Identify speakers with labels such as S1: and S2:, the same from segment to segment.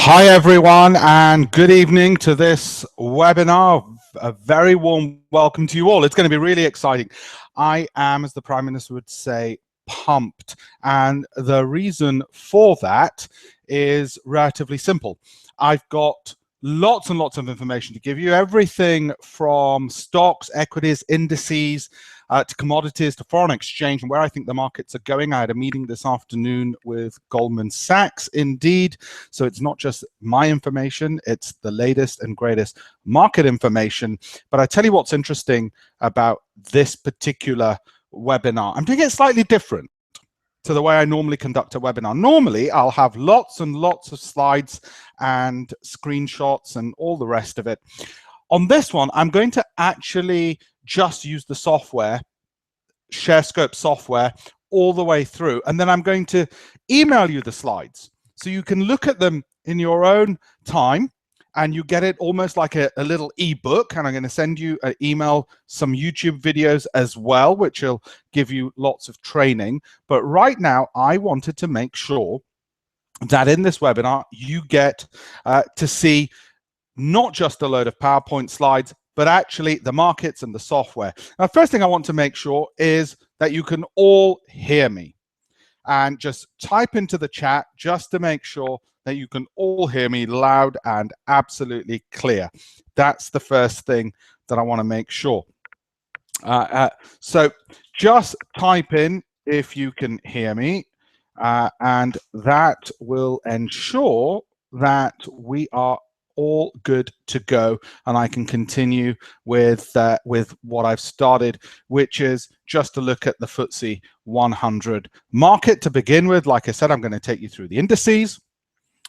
S1: Hi everyone, and good evening to this webinar. A very warm welcome to you all. It's going to be really exciting. I am, as the Prime Minister would say, pumped, and the reason for that is relatively simple. I've got lots and lots of information to give you, everything from stocks, equities, indices, to commodities, to foreign exchange, and where I think the markets are going. I had a meeting this afternoon with Goldman Sachs, indeed. So it's not just my information, it's the latest and greatest market information. But I tell you what's interesting about this particular webinar. I'm doing it slightly different to the way I normally conduct a webinar. Normally, I'll have lots and lots of slides and screenshots and all the rest of it. On this one, I'm going to actually just use the software, Sharescope software, all the way through. And then I'm going to email you the slides so you can look at them in your own time, and you get it almost like a little ebook. And I'm going to send you an email, some YouTube videos as well, which will give you lots of training. But right now, I wanted to make sure that in this webinar, you get to see not just a load of PowerPoint slides, but actually the markets and the software. Now, first thing I want to make sure is that you can all hear me. And just type into the chat just to make sure that you can all hear me loud and absolutely clear. That's the first thing that I want to make sure. So just type in if you can hear me, and that will ensure that we are all good to go, and I can continue with what I've started, which is just to look at the FTSE 100 market to begin with. Like I said, I'm going to take you through the indices.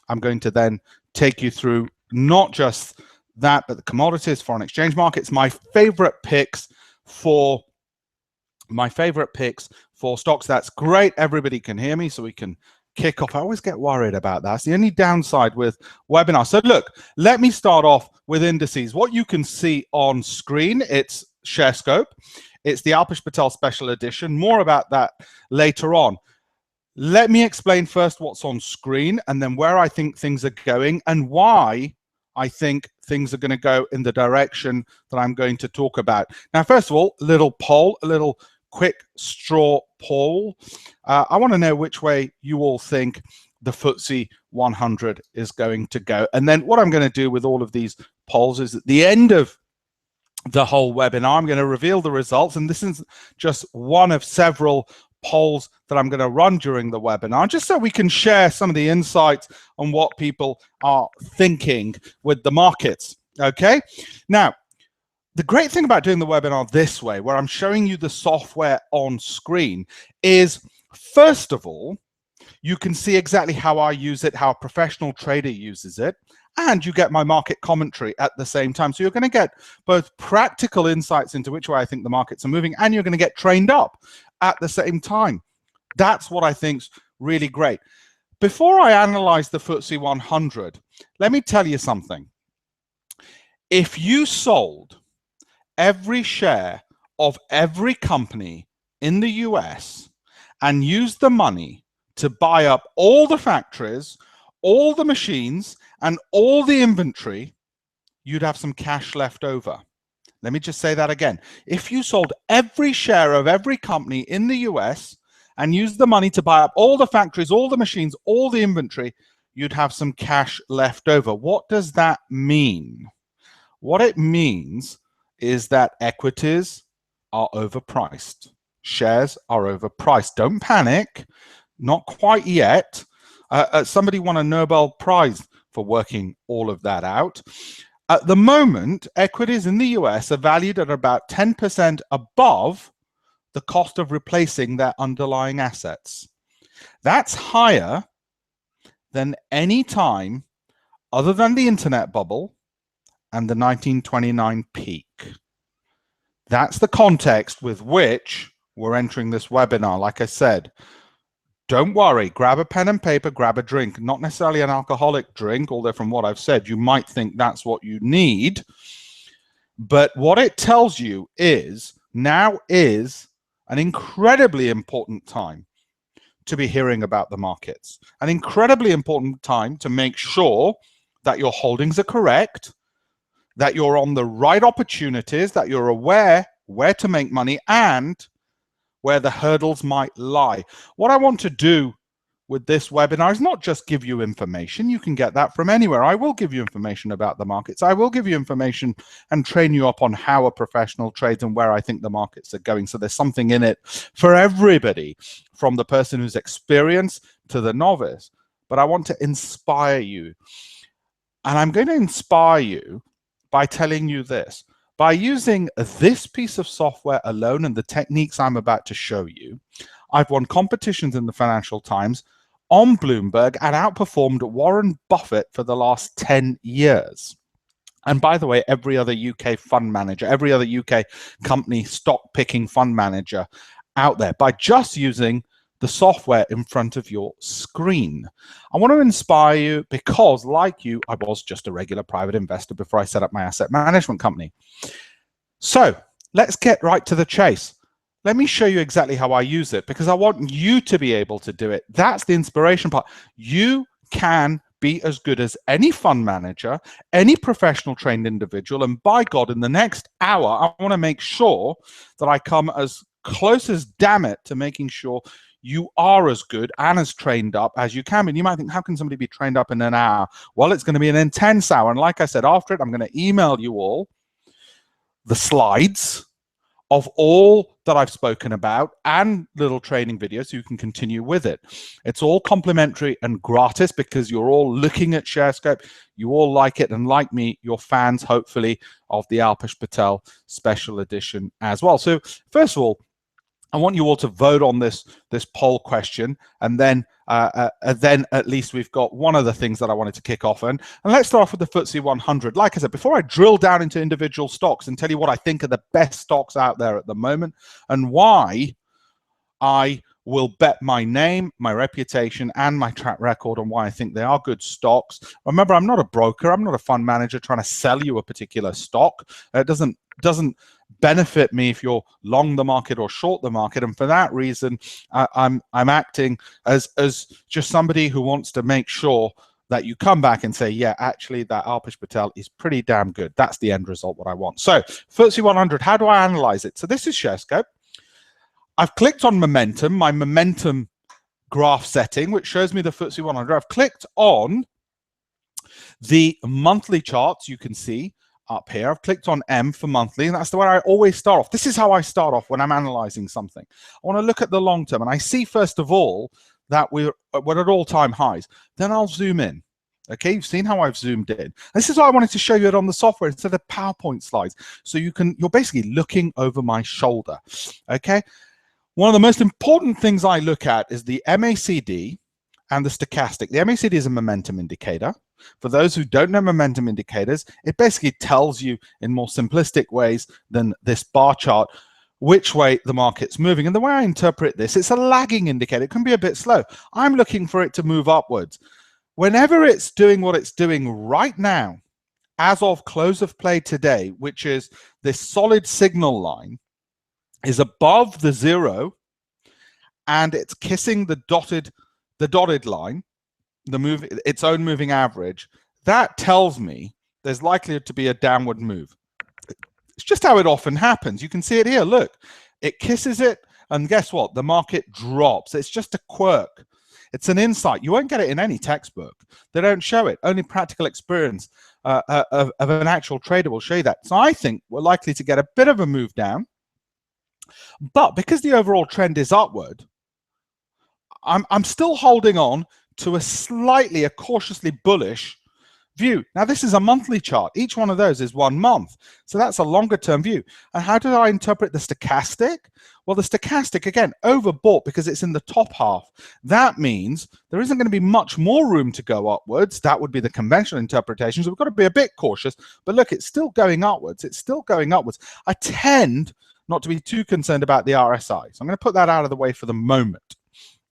S1: I'm going to then take you through not just that, but the commodities, foreign exchange markets, my favorite picks for stocks. That's great. Everybody can hear me, so we can kick off. I always get worried about that. It's the only downside with webinars. So look, let me start off with indices. What you can see on screen, it's Sharescope. It's the Alpesh Patel special edition. More about that later on. Let me explain first what's on screen, and then where I think things are going and why I think things are going to go in the direction that I'm going to talk about. Now, first of all, a little poll, a little quick straw poll. I want to know which way you all think the FTSE 100 is going to go. And then what I'm going to do with all of these polls is at the end of the whole webinar, I'm going to reveal the results. And this is just one of several polls that I'm going to run during the webinar, just so we can share some of the insights on what people are thinking with the markets. Okay. Now, the great thing about doing the webinar this way, where I'm showing you the software on screen, is first of all, you can see exactly how I use it, how a professional trader uses it, and you get my market commentary at the same time. So you're going to get both practical insights into which way I think the markets are moving, and you're going to get trained up at the same time. That's what I think's really great. Before I analyze the FTSE 100, let me tell you something. If you sold every share of every company in the US and used the money to buy up all the factories, all the machines, and all the inventory, you'd have some cash left over. Let me just say that again. If you sold every share of every company in the US and used the money to buy up all the factories, all the machines, all the inventory, you'd have some cash left over. What does that mean? What it means is that equities are overpriced. Shares are overpriced. Don't panic. Not quite yet. Somebody won a Nobel Prize for working all of that out. At the moment, equities in the US are valued at about 10% above the cost of replacing their underlying assets. That's higher than any time other than the internet bubble and the 1929 peak. That's the context with which we're entering this webinar. Like I said, don't worry, grab a pen and paper, grab a drink, not necessarily an alcoholic drink, although from what I've said, you might think that's what you need. But what it tells you is now is an incredibly important time to be hearing about the markets. An incredibly important time to make sure that your holdings are correct, that you're on the right opportunities, that you're aware where to make money and where the hurdles might lie. What I want to do with this webinar is not just give you information. You can get that from anywhere. I will give you information about the markets. I will give you information and train you up on how a professional trades and where I think the markets are going. So there's something in it for everybody, from the person who's experienced to the novice. But I want to inspire you. And I'm going to inspire you by telling you this. By using this piece of software alone and the techniques I'm about to show you, I've won competitions in the Financial Times, on Bloomberg, and outperformed Warren Buffett for the last 10 years. And by the way, every other UK fund manager, every other UK company stock picking fund manager out there, by just using the software in front of your screen. I want to inspire you because, like you, I was just a regular private investor before I set up my asset management company. So let's get right to the chase. Let me show you exactly how I use it, because I want you to be able to do it. That's the inspiration part. You can be as good as any fund manager, any professional trained individual. And by God, in the next hour, I want to make sure that I come as close as damn it to making sure you are as good and as trained up as you can be. And you might think, how can somebody be trained up in an hour? Well, it's going to be an intense hour. And like I said, after it, I'm going to email you all the slides of all that I've spoken about and little training videos so you can continue with it. It's all complimentary and gratis because you're all looking at Sharescope. You all like it, and like me, you're fans, hopefully, of the Alpesh Patel special edition as well. So first of all, I want you all to vote on this poll question, and then at least we've got one of the things that I wanted to kick off on. And let's start off with the FTSE 100. Like I said, before I drill down into individual stocks and tell you what I think are the best stocks out there at the moment and why I will bet my name, my reputation, and my track record on why I think they are good stocks. Remember, I'm not a broker. I'm not a fund manager trying to sell you a particular stock. It doesn't benefit me if you're long the market or short the market, and for that reason I'm acting as just somebody who wants to make sure that you come back and say, yeah, actually that Alpesh Patel is pretty damn good. That's the end result, what I want. So FTSE 100, how do I analyze it? So this is Sharescope. I've clicked on momentum, my momentum graph setting, which shows me the FTSE 100. I've clicked on the monthly charts. You can see up here, I've clicked on M for monthly, and that's the way I always start off. This is how I start off when I'm analyzing something. I want to look at the long term, and I see first of all that we're at all-time highs. Then I'll zoom in. Okay, you've seen how I've zoomed in. This is why I wanted to show you it on the software instead of PowerPoint slides, so you're basically looking over my shoulder. Okay, one of the most important things I look at is the MACD and the stochastic. The MACD is a momentum indicator. For those who don't know momentum indicators, it basically tells you in more simplistic ways than this bar chart which way the market's moving. And the way I interpret this, it's a lagging indicator. It can be a bit slow. I'm looking for it to move upwards. Whenever it's doing what it's doing right now, as of close of play today, which is this solid signal line, is above the zero, and it's kissing the dotted line, its own moving average, that tells me there's likely to be a downward move. It's just how it often happens. You can see it here. Look, it kisses it, and guess what? The market drops. It's just a quirk. It's an insight. You won't get it in any textbook. They don't show it. Only practical experience of an actual trader will show you that. So I think we're likely to get a bit of a move down, but because the overall trend is upward, I'm still holding on to a cautiously bullish view. Now, this is a monthly chart. Each one of those is 1 month. So that's a longer term view. And how do I interpret the stochastic? Well, the stochastic, again, overbought because it's in the top half. That means there isn't going to be much more room to go upwards. That would be the conventional interpretation. So we've got to be a bit cautious. But look, it's still going upwards. It's still going upwards. I tend not to be too concerned about the RSI. So I'm going to put that out of the way for the moment.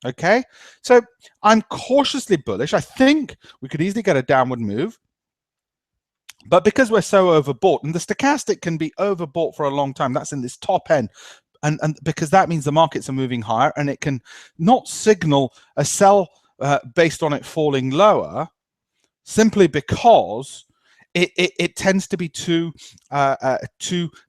S1: Okay, so I'm cautiously bullish. I think we could easily get a downward move, but because we're so overbought, and the stochastic can be overbought for a long time, that's in this top end and because that means the markets are moving higher, and it can not signal a sell based on it falling lower, simply because it tends to be too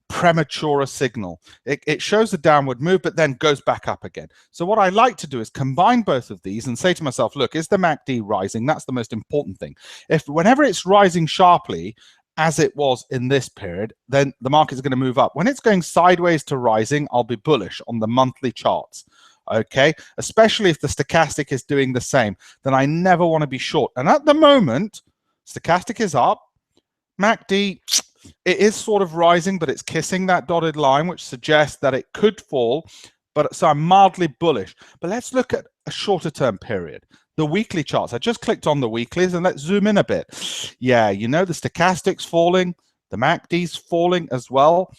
S1: premature a signal. It shows a downward move, but then goes back up again. So what I like to do is combine both of these and say to myself, look, is the MACD rising? That's the most important thing. If whenever it's rising sharply, as it was in this period, then the market is going to move up. When it's going sideways to rising, I'll be bullish on the monthly charts. Okay, especially if the stochastic is doing the same, then I never want to be short. And at the moment, stochastic is up. MACD, it is sort of rising, but it's kissing that dotted line, which suggests that it could fall. But so I'm mildly bullish. But let's look at a shorter term period. The weekly charts. I just clicked on the weeklies, and let's zoom in a bit. Yeah, you know, the stochastic's falling, the MACD's falling as well.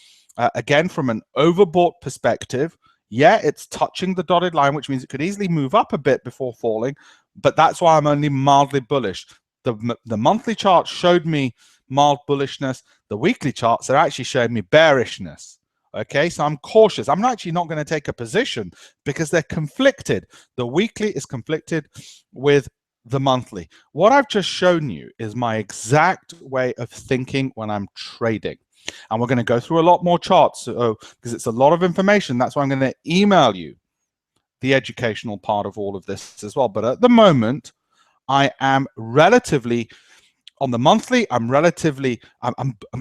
S1: Again, from an overbought perspective, yeah, it's touching the dotted line, which means it could easily move up a bit before falling, but that's why I'm only mildly bullish. The monthly chart showed me mild bullishness. The weekly charts are actually showing me bearishness. Okay, so I'm cautious. I'm actually not going to take a position because they're conflicted. The weekly is conflicted with the monthly. What I've just shown you is my exact way of thinking when I'm trading. And we're going to go through a lot more charts because it's a lot of information. That's why I'm going to email you the educational part of all of this as well. But at the moment, I am relatively, on the monthly, I'm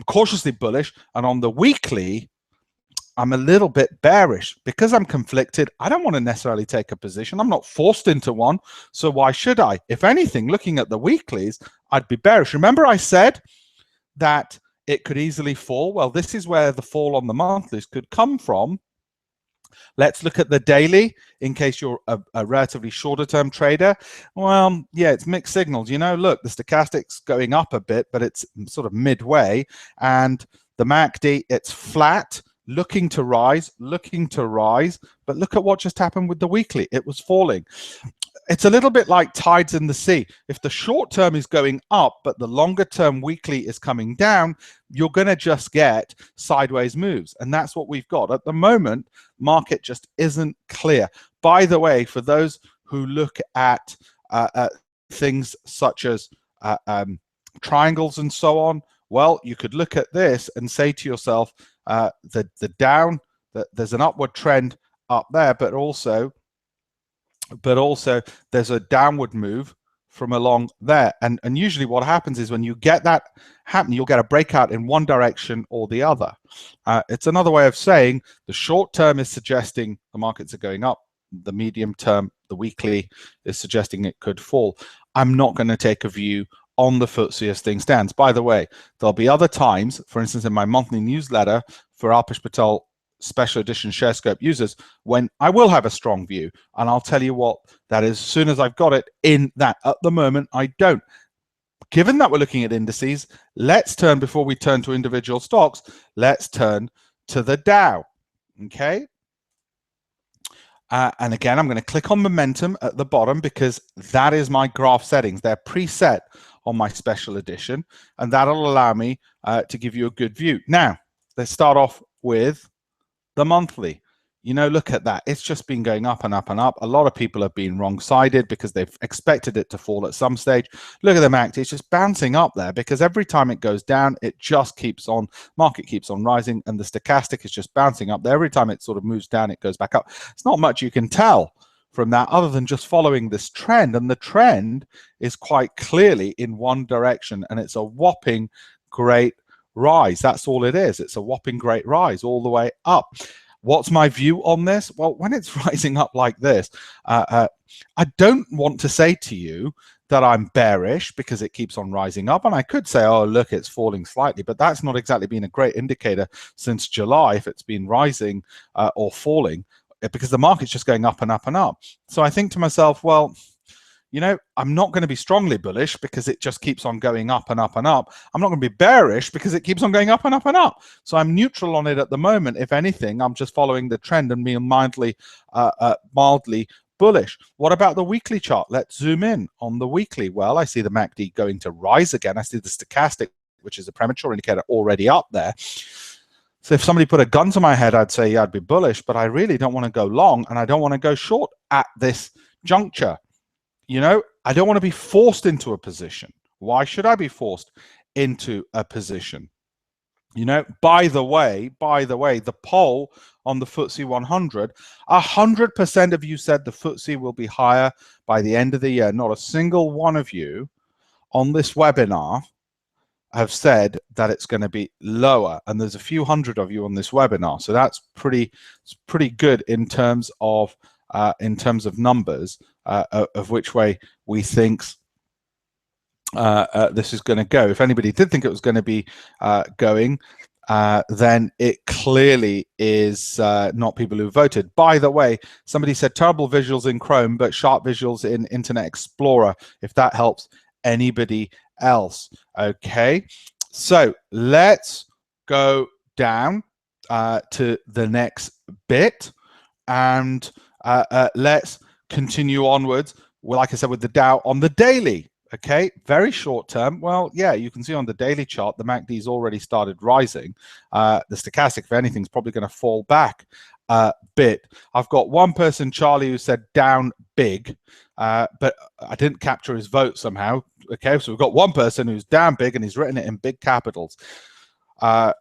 S1: cautiously bullish. And on the weekly, I'm a little bit bearish because I'm conflicted. I don't want to necessarily take a position. I'm not forced into one. So why should I? If anything, looking at the weeklies, I'd be bearish. Remember I said that it could easily fall? Well, this is where the fall on the monthlies could come from. Let's look at the daily in case you're a relatively shorter term trader. Well, yeah, it's mixed signals. You know, look, the stochastic's going up a bit, but it's sort of midway. And the MACD, it's flat, looking to rise, but look at what just happened with the weekly. It was falling. It's a little bit like tides in the sea. If the short term is going up, but the longer term weekly is coming down, you're going to just get sideways moves. And that's what we've got. At the moment, market just isn't clear. By the way, for those who look at things such as triangles and so on, well, you could look at this and say to yourself, the down, there's an upward trend up there, but also there's a downward move from along there. And usually what happens is when you get that happen, you'll get a breakout in one direction or the other. It's another way of saying the short term is suggesting the markets are going up. The medium term, the weekly, is suggesting it could fall. I'm not going to take a view on the FTSE as things stands. By the way, there'll be other times, for instance, in my monthly newsletter for Alpesh Patel special edition Sharescope users, when I will have a strong view, and I'll tell you what that is as soon as I've got it in that. At the moment, I don't. Given that we're looking at indices, let's turn, before we turn to individual stocks, let's turn to the Dow. Okay. And again, I'm going to click on momentum at the bottom because that is my graph settings. They're preset on my special edition, and that'll allow me to give you a good view. Now, let's start off with the monthly. You know, look at that. It's just been going up and up and up. A lot of people have been wrong-sided because they've expected it to fall at some stage. Look at the MACD. It's just bouncing up there because every time it goes down, it just keeps on, market keeps on rising, and the stochastic is just bouncing up there. Every time it sort of moves down, it goes back up. It's not much you can tell from that other than just following this trend. And the trend is quite clearly in one direction, and it's a whopping great rise. That's all it is. It's a whopping great rise all the way up. What's my view on this? Well, when it's rising up like this, I don't want to say to you that I'm bearish because it keeps on rising up. And I could say, oh, look, it's falling slightly, but that's not exactly been a great indicator since July if it's been rising or falling, because the market's just going up and up and up. So I think to myself, well, you know, I'm not going to be strongly bullish because it just keeps on going up and up and up. I'm not going to be bearish because it keeps on going up and up and up. So I'm neutral on it at the moment. If anything, I'm just following the trend and being mildly bullish. What about the weekly chart? Let's zoom in on the weekly. Well, I see the MACD going to rise again. I see the stochastic, which is a premature indicator, already up there. So if somebody put a gun to my head, I'd say, yeah, I'd be bullish, but I really don't want to go long and I don't want to go short at this juncture. You know, I don't want to be forced into a position. Why should I be forced into a position? You know, by the way, the poll on the FTSE 100, 100% of you said the FTSE will be higher by the end of the year. Not a single one of you on this webinar have said that it's going to be lower, and there's a few hundred of you on this webinar, so that's pretty good in terms of numbers of which way we think this is going to go. If anybody did think it was going to be going, then it clearly is not people who voted. By the way, somebody said terrible visuals in Chrome, but sharp visuals in Internet Explorer, if that helps anybody else. Okay, so let's go down to the next bit, and let's continue onwards. Well, like I said, with the Dow on the daily. Okay, very short term. Well, yeah, you can see on the daily chart, the MACD's already started rising. The stochastic, if anything, is probably going to fall back a bit. I've got one person, Charlie, who said down big, but I didn't capture his vote somehow. Okay, so we've got one person who's down big and he's written it in big capitals. At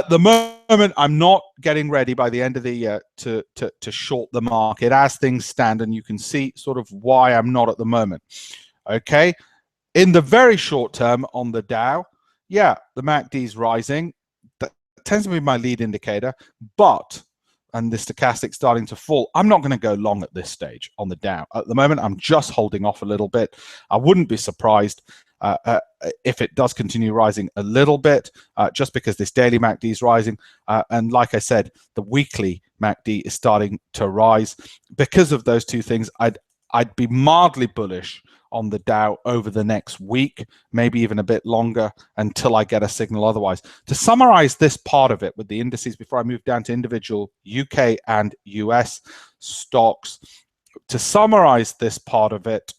S1: the moment, I'm not getting ready by the end of the year to short the market as things stand, and you can see sort of why I'm not at the moment. Okay, in the very short term on the Dow, yeah, the MACD is rising. That tends to be my lead indicator, but, and the stochastic starting to fall, I'm not going to go long at this stage on the Dow. At the moment, I'm just holding off a little bit. I wouldn't be surprised if it does continue rising a little bit, just because this daily MACD is rising. And like I said, the weekly MACD is starting to rise. Because of those two things, I'd be mildly bullish on the Dow over the next week, maybe even a bit longer, until I get a signal otherwise. To summarize this part of it with the indices before I move down to individual UK and US stocks, to summarize this part of it,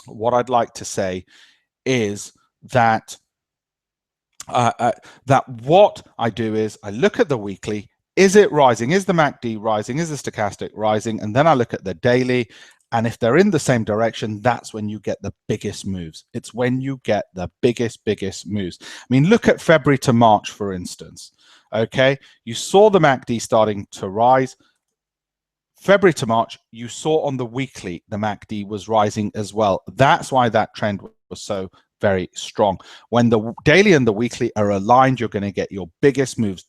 S1: what I'd like to say is that what I do is I look at the weekly. Is it rising? Is the MACD rising? Is the stochastic rising? And then I look at the daily. And if they're in the same direction, that's when you get the biggest moves. It's when you get the biggest moves. I mean, look at February to March, for instance. Okay, you saw the MACD starting to rise. February to March, you saw on the weekly, the MACD was rising as well. That's why that trend was so very strong. When the daily and the weekly are aligned, you're going to get your biggest moves.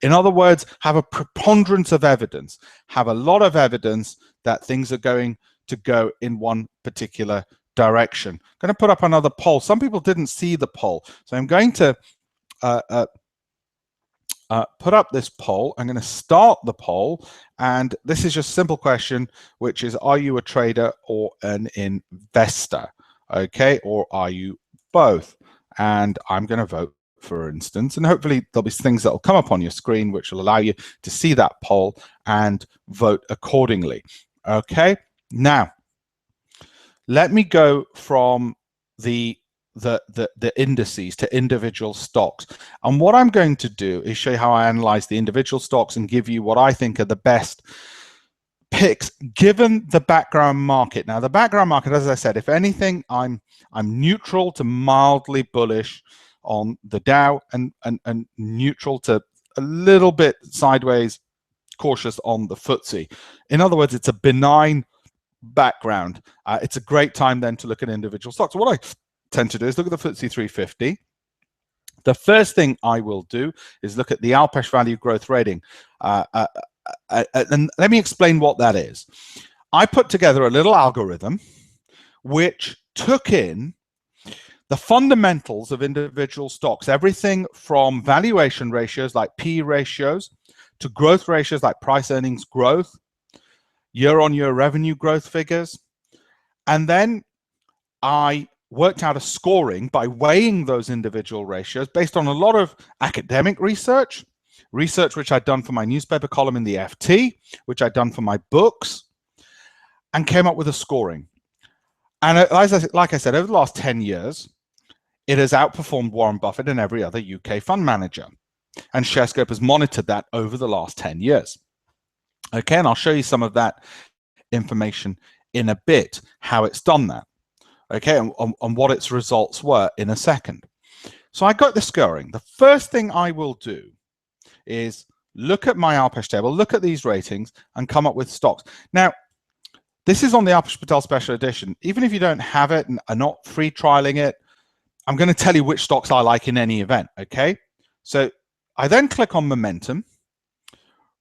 S1: In other words, have a preponderance of evidence, have a lot of evidence that things are going to go in one particular direction. I'm going to put up another poll. Some people didn't see the poll, so I'm going to put up this poll. I'm going to start the poll, and this is just a simple question, which is, are you a trader or an investor? Okay, or are you both? And I'm going to vote, for instance, and hopefully there'll be things that will come up on your screen which will allow you to see that poll and vote accordingly. Okay, now let me go from the indices to individual stocks, and what I'm going to do is show you how I analyze the individual stocks and give you what I think are the best picks given the background market. Now, the background market, as I said, if anything, I'm neutral to mildly bullish on the Dow, and neutral to a little bit sideways cautious on the FTSE. In other words, it's a benign background. It's a great time then to look at individual stocks. What I tend to do is look at the FTSE 350. The first thing I will do is look at the Alpesh Value Growth Rating. And let me explain what that is. I put together a little algorithm which took in the fundamentals of individual stocks, everything from valuation ratios like P ratios to growth ratios like price earnings growth, year-on-year revenue growth figures. And then I worked out a scoring by weighing those individual ratios based on a lot of academic research which I'd done for my newspaper column in the FT, which I'd done for my books, and came up with a scoring. And like I said, over the last 10 years, it has outperformed Warren Buffett and every other UK fund manager. And Sharescope has monitored that over the last 10 years. Okay, and I'll show you some of that information in a bit, how it's done that. Okay, and what its results were in a second. So I got this going. The first thing I will do is look at my Alpesh table, look at these ratings, and come up with stocks. Now, this is on the Alpesh Patel Special Edition. Even if you don't have it and are not free trialing it, I'm going to tell you which stocks I like in any event, okay? So I then click on momentum,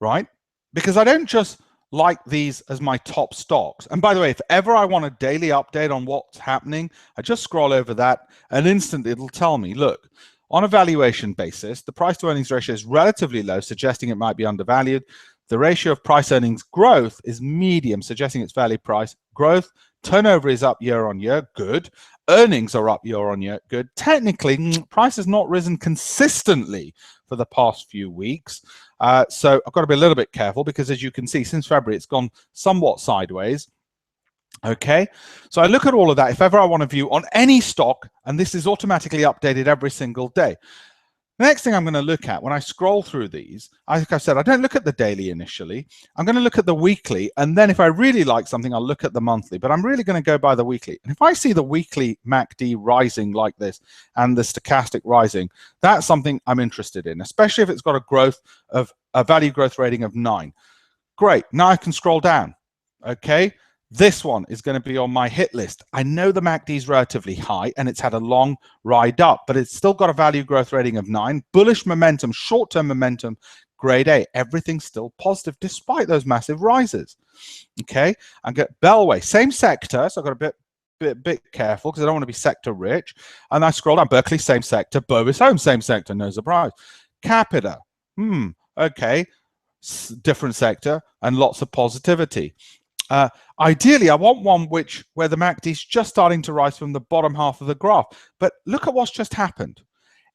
S1: right? Because I don't just like these as my top stocks. And by the way, if ever I want a daily update on what's happening, I just scroll over that and instantly it'll tell me, look, on a valuation basis, the price to earnings ratio is relatively low, suggesting it might be undervalued. The ratio of price earnings growth is medium, suggesting it's value price growth. Turnover is up year on year, good. Earnings are up year on year, good. Technically, price has not risen consistently for the past few weeks. So I've got to be a little bit careful because, as you can see, since February, it's gone somewhat sideways. Okay, so I look at all of that. If ever I want to view on any stock, and this is automatically updated every single day. The next thing I'm going to look at when I scroll through these, like I said, I don't look at the daily initially. I'm going to look at the weekly, and then if I really like something, I'll look at the monthly, but I'm really going to go by the weekly. And if I see the weekly MACD rising like this and the stochastic rising, that's something I'm interested in, especially if it's got a value growth rating of 9. Great, now I can scroll down, okay? This one is going to be on my hit list. I know the MACD is relatively high and it's had a long ride up, but it's still got a value growth rating of 9. Bullish momentum, short-term momentum, grade A. Everything's still positive despite those massive rises. Okay, I get Bellway, same sector, so I've got a bit careful because I don't want to be sector rich. And I scroll down, Berkeley, same sector, Bovis Home, same sector, no surprise. Capita, okay, different sector and lots of positivity. Ideally, I want one where the MACD is just starting to rise from the bottom half of the graph. But look at what's just happened.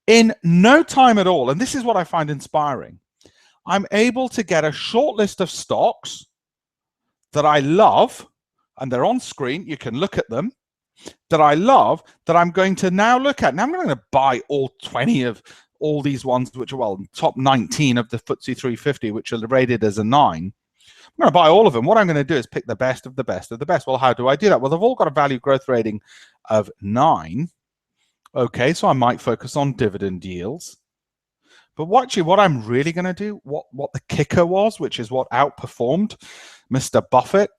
S1: In no time at all, and this is what I find inspiring, I'm able to get a short list of stocks that I love, and they're on screen. You can look at them, that I love, that I'm going to now look at. Now I'm not going to buy all 20 of all these ones, which are, well, top 19 of the FTSE 350, which are rated as a 9. I'm going to buy all of them. What I'm going to do is pick the best of the best of the best. Well, how do I do that? Well, they've all got a value growth rating of 9. Okay, so I might focus on dividend yields. But what I'm really going to do, what the kicker was, which is what outperformed Mr. Buffett,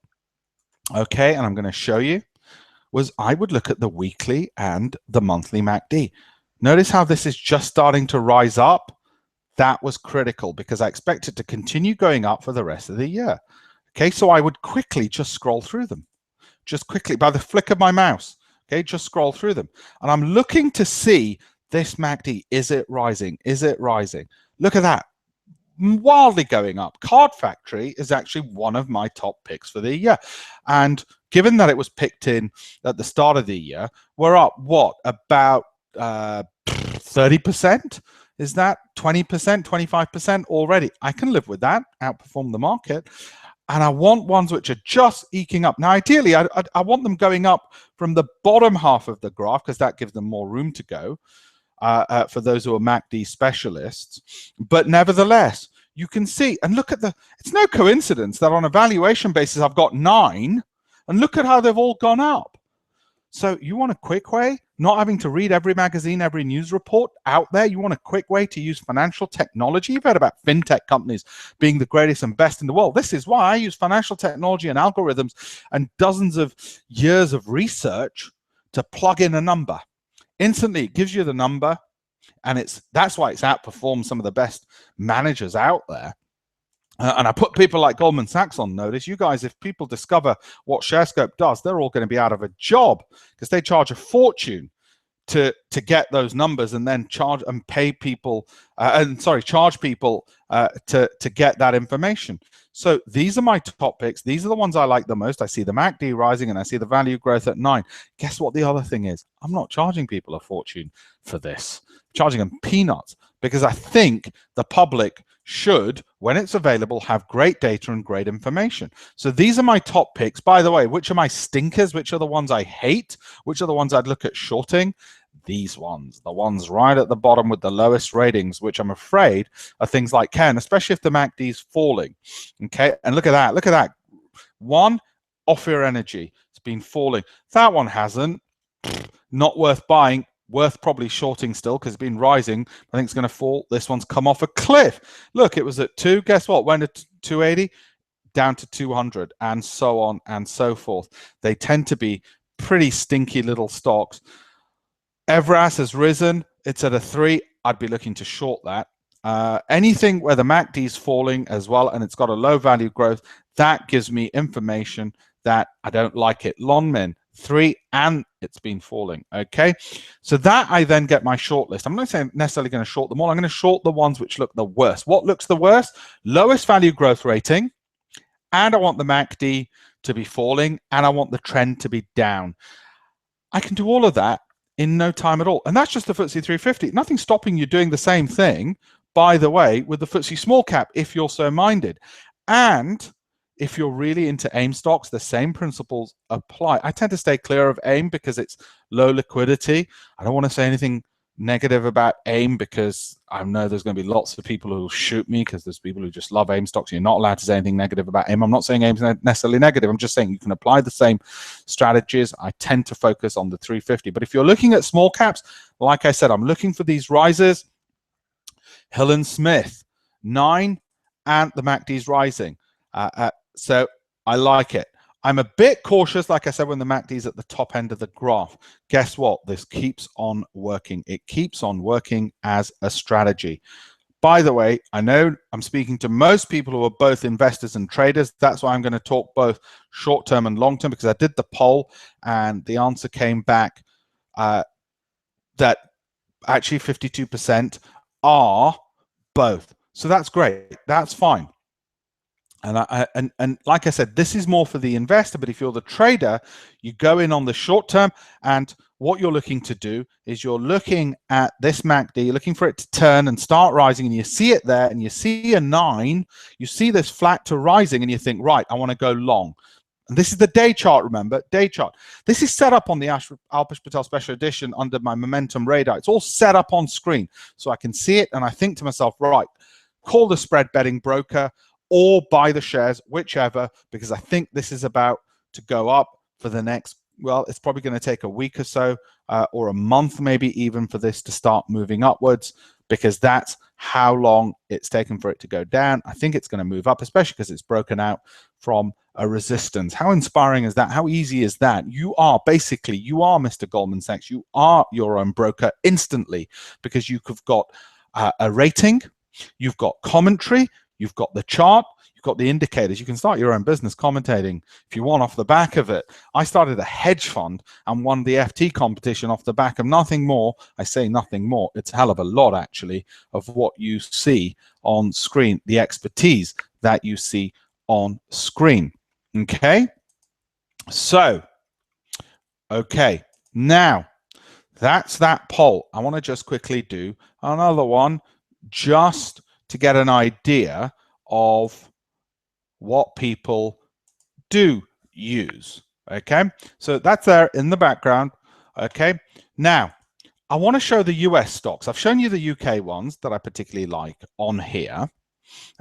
S1: okay, and I'm going to show you, was I would look at the weekly and the monthly MACD. Notice how this is just starting to rise up. That was critical because I expect it to continue going up for the rest of the year. Okay, so I would quickly just scroll through them. Just quickly, by the flick of my mouse. Okay, just scroll through them. And I'm looking to see this MACD. Is it rising? Is it rising? Look at that. Wildly going up. Card Factory is actually one of my top picks for the year. And given that it was picked in at the start of the year, we're up, what, about 30%? Is that 20%, 25% already? I can live with that, outperform the market. And I want ones which are just eking up. Now, ideally, I want them going up from the bottom half of the graph because that gives them more room to go for those who are MACD specialists. But nevertheless, you can see, and look at it's no coincidence that on a valuation basis, I've got 9, and look at how they've all gone up. So you want a quick way, not having to read every magazine, every news report out there. You want a quick way to use financial technology. You've heard about fintech companies being the greatest and best in the world. This is why I use financial technology and algorithms and dozens of years of research to plug in a number. Instantly, it gives you the number, and that's why it's outperformed some of the best managers out there. And I put people like Goldman Sachs on notice. You guys, if people discover what Sharescope does, they're all going to be out of a job because they charge a fortune to get those numbers and then charge people to get that information. So these are my top picks. These are the ones I like the most. I see the MACD rising and I see the value growth at 9. Guess what the other thing is? I'm not charging people a fortune for this. I'm charging them peanuts because I think the public should, when it's available, have great data and great information. So these are my top picks. By the way, which are my stinkers? Which are the ones I hate? Which are the ones I'd look at shorting? these ones, the ones right at the bottom with the lowest ratings, which I'm afraid are things like Ken, especially if the MACD is falling. Okay, and look at that. Look at that. One, Ophir Energy. It's been falling. That one hasn't. Not worth buying. Worth probably shorting still because it's been rising. I think it's going to fall. This one's come off a cliff. Look, it was at 2. Guess what? Went to 280, down to 200, and so on and so forth. They tend to be pretty stinky little stocks. Evras has risen. It's at a 3. I'd be looking to short that. Anything where the MACD is falling as well and it's got a low value growth, that gives me information that I don't like it. Lonmin, 3, and it's been falling. Okay, so that I then get my short list. I'm not saying necessarily going to short them all. I'm going to short the ones which look the worst. What looks the worst? Lowest value growth rating, and I want the MACD to be falling, and I want the trend to be down. I can do all of that in no time at all. And that's just the FTSE 350. Nothing's stopping you doing the same thing, by the way, with the FTSE small cap, if you're so minded. And if you're really into AIM stocks, the same principles apply. I tend to stay clear of AIM because it's low liquidity. I don't want to say anything negative about AIM because I know there's going to be lots of people who will shoot me because there's people who just love AIM stocks. You're not allowed to say anything negative about AIM. I'm not saying AIM's necessarily negative. I'm just saying you can apply the same strategies. I tend to focus on the 350. But if you're looking at small caps, like I said, I'm looking for these rises. Hill and Smith, 9, and the MACD's rising. So I like it. I'm a bit cautious, like I said, when the MACD's at the top end of the graph. Guess what? This keeps on working. It keeps on working as a strategy. By the way, I know I'm speaking to most people who are both investors and traders. That's why I'm going to talk both short-term and long-term, because I did the poll and the answer came back that actually 52% are both. So that's great. That's fine. And like I said, this is more for the investor, but if you're the trader, you go in on the short term, and what you're looking to do is you're looking at this MACD, you're looking for it to turn and start rising, and you see it there, and you see a 9, you see this flat to rising, and you think, right, I want to go long. And this is the day chart, remember, day chart. This is set up on the Alpesh Patel Special Edition under my Momentum radar. It's all set up on screen, so I can see it, and I think to myself, right, call the spread betting broker, or buy the shares, whichever, because I think this is about to go up for the next, well, it's probably going to take a week or so, or a month maybe even for this to start moving upwards, because that's how long it's taken for it to go down. I think it's going to move up, especially because it's broken out from a resistance. How inspiring is that? How easy is that? You are basically, you are Mr. Goldman Sachs. You are your own broker instantly, because you've got a rating, you've got commentary, you've got the chart, you've got the indicators. You can start your own business commentating if you want off the back of it. I started a hedge fund and won the FT competition off the back of nothing more. I say nothing more. It's a hell of a lot, actually, of what you see on screen, the expertise that you see on screen. Okay? So, okay. Now, that's that poll. I want to just quickly do another one just to get an idea of what people do use. Okay, so that's there in the background. Okay, now I want to show the US stocks. I've shown you the UK ones that I particularly like on here.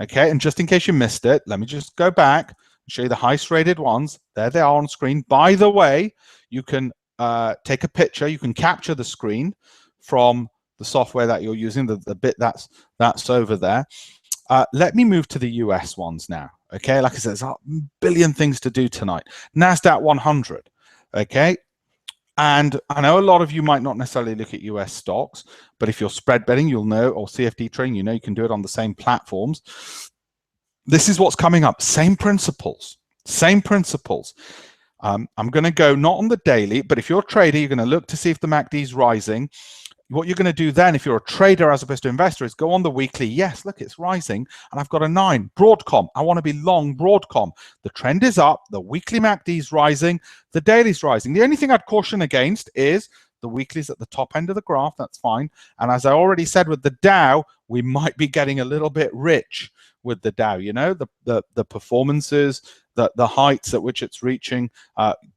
S1: Okay, and just in case you missed it, let me just go back and show you the highest rated ones. There they are on screen. By the way, you can take a picture, you can capture the screen from the software that you're using, the bit that's over there. Let me move to the US ones now. Okay, like I said, there's a billion things to do tonight. NASDAQ 100. Okay, and I know a lot of you might not necessarily look at US stocks, but if you're spread betting, you'll know, or CFD trading, you know you can do it on the same platforms. This is what's coming up. Same principles. Same principles. I'm going to go not on the daily, but if you're a trader, you're going to look to see if the MACD is rising. What you're going to do then, if you're a trader as opposed to investor, is go on the weekly. Yes, look, it's rising, and I've got a 9. Broadcom. I want to be long Broadcom. The trend is up. The weekly MACD is rising. The daily's rising. The only thing I'd caution against is the weekly's at the top end of the graph. That's fine. And as I already said with the Dow, we might be getting a little bit rich with the Dow. You know, the performances, the heights at which it's reaching.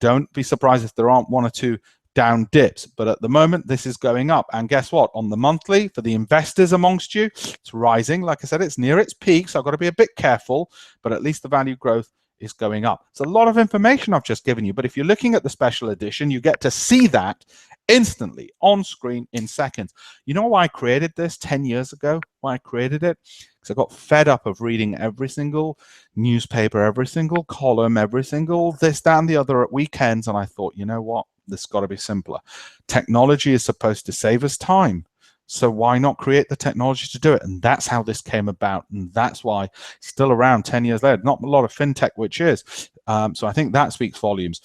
S1: Don't be surprised if there aren't one or two down dips. But at the moment, this is going up. And guess what? On the monthly, for the investors amongst you, it's rising. Like I said, it's near its peak, so I've got to be a bit careful, but at least the value growth is going up. It's a lot of information I've just given you, but if you're looking at the special edition, you get to see that instantly on screen in seconds. You know why I created this 10 years ago? Why I created it? Because I got fed up of reading every single newspaper, every single column, every single this, that, and the other at weekends, and I thought, you know what? This has got to be simpler. Technology is supposed to save us time. So why not create the technology to do it? And that's how this came about. And that's why it's still around 10 years later. Not a lot of fintech, which is. So I think that speaks volumes.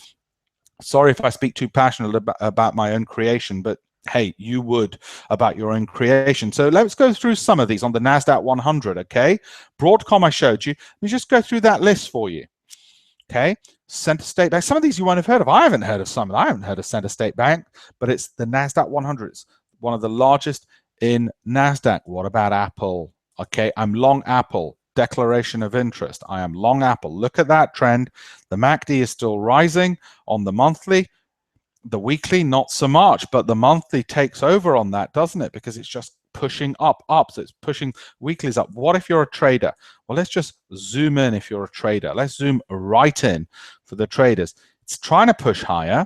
S1: Sorry if I speak too passionately about my own creation, but hey, you would about your own creation. So let's go through some of these on the NASDAQ 100, okay? Broadcom I showed you. Let me just go through that list for you, okay? Center State Bank. Some of these you won't have heard of. I haven't heard of some. I haven't heard of Center State Bank, but it's the NASDAQ 100. It's one of the largest in NASDAQ. What about Apple? Okay, I'm long Apple. Declaration of interest. I am long Apple. Look at that trend. The MACD is still rising on the monthly. The weekly, not so much, but the monthly takes over on that, doesn't it? Because it's just pushing up. So it's pushing weeklies up. What if you're a trader? Well, let's just zoom in if you're a trader. Let's zoom right in for the traders. It's trying to push higher.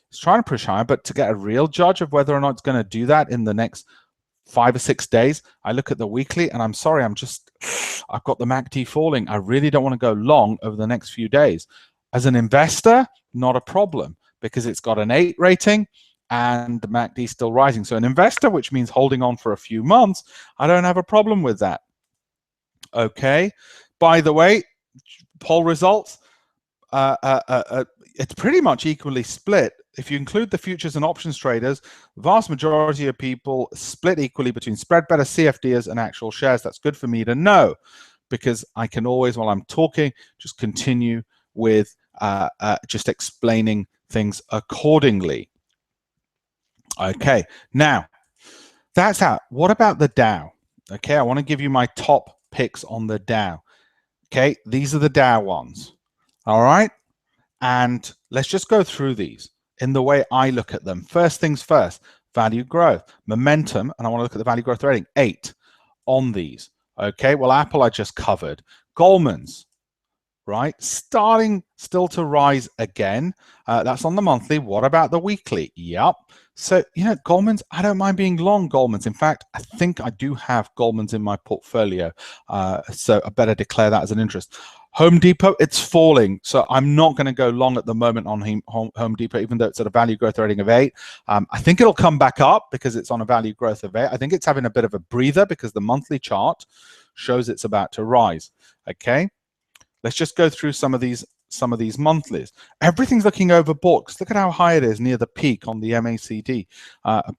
S1: It's trying to push higher, but to get a real judge of whether or not it's going to do that in the next 5 or 6 days, I look at the weekly, and I'm sorry, I've got the MACD falling. I really don't want to go long over the next few days. As an investor, not a problem, because it's got an 8 rating and the MACD is still rising. So an investor, which means holding on for a few months, I don't have a problem with that. Okay. By the way, poll results, it's pretty much equally split. If you include the futures and options traders, the vast majority of people split equally between spread better CFDs and actual shares. That's good for me to know, because I can always, while I'm talking, just continue with just explaining things accordingly. Okay, now that's out. What about the Dow? Okay, I want to give you my top picks on the Dow. Okay, these are the Dow ones. All right, and let's just go through these in the way I look at them. First things first, value growth, momentum, and I want to look at the value growth rating, 8 on these. Okay, well, Apple I just covered. Goldman's, right, starting still to rise again. That's on the monthly. What about the weekly? Yep. So, you know, Goldman's, I don't mind being long Goldman's. In fact, I think I do have Goldman's in my portfolio. So I better declare that as an interest. Home Depot, it's falling. So I'm not going to go long at the moment on Home Depot, even though it's at a value growth rating of 8. I think it'll come back up because it's on a value growth of 8. I think it's having a bit of a breather because the monthly chart shows it's about to rise. Okay. Let's just go through some of these monthlies. Everything's looking overbought because look at how high it is near the peak on the MACD.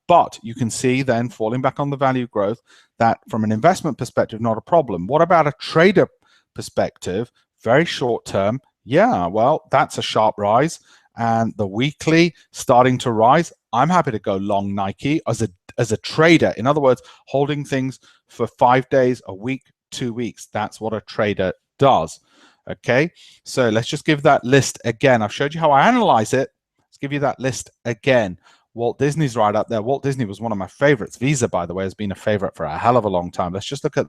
S1: But you can see then falling back on the value growth that from an investment perspective, not a problem. What about a trader perspective? Very short term. Yeah, well, that's a sharp rise. And the weekly starting to rise. I'm happy to go long Nike as a trader. In other words, holding things for 5 days, a week, 2 weeks. That's what a trader does. Okay, so let's just give that list again. I've showed you how I analyze it. Let's give you that list again. Walt Disney's right up there. Walt Disney was one of my favorites. Visa, by the way, has been a favorite for a hell of a long time. Let's just look at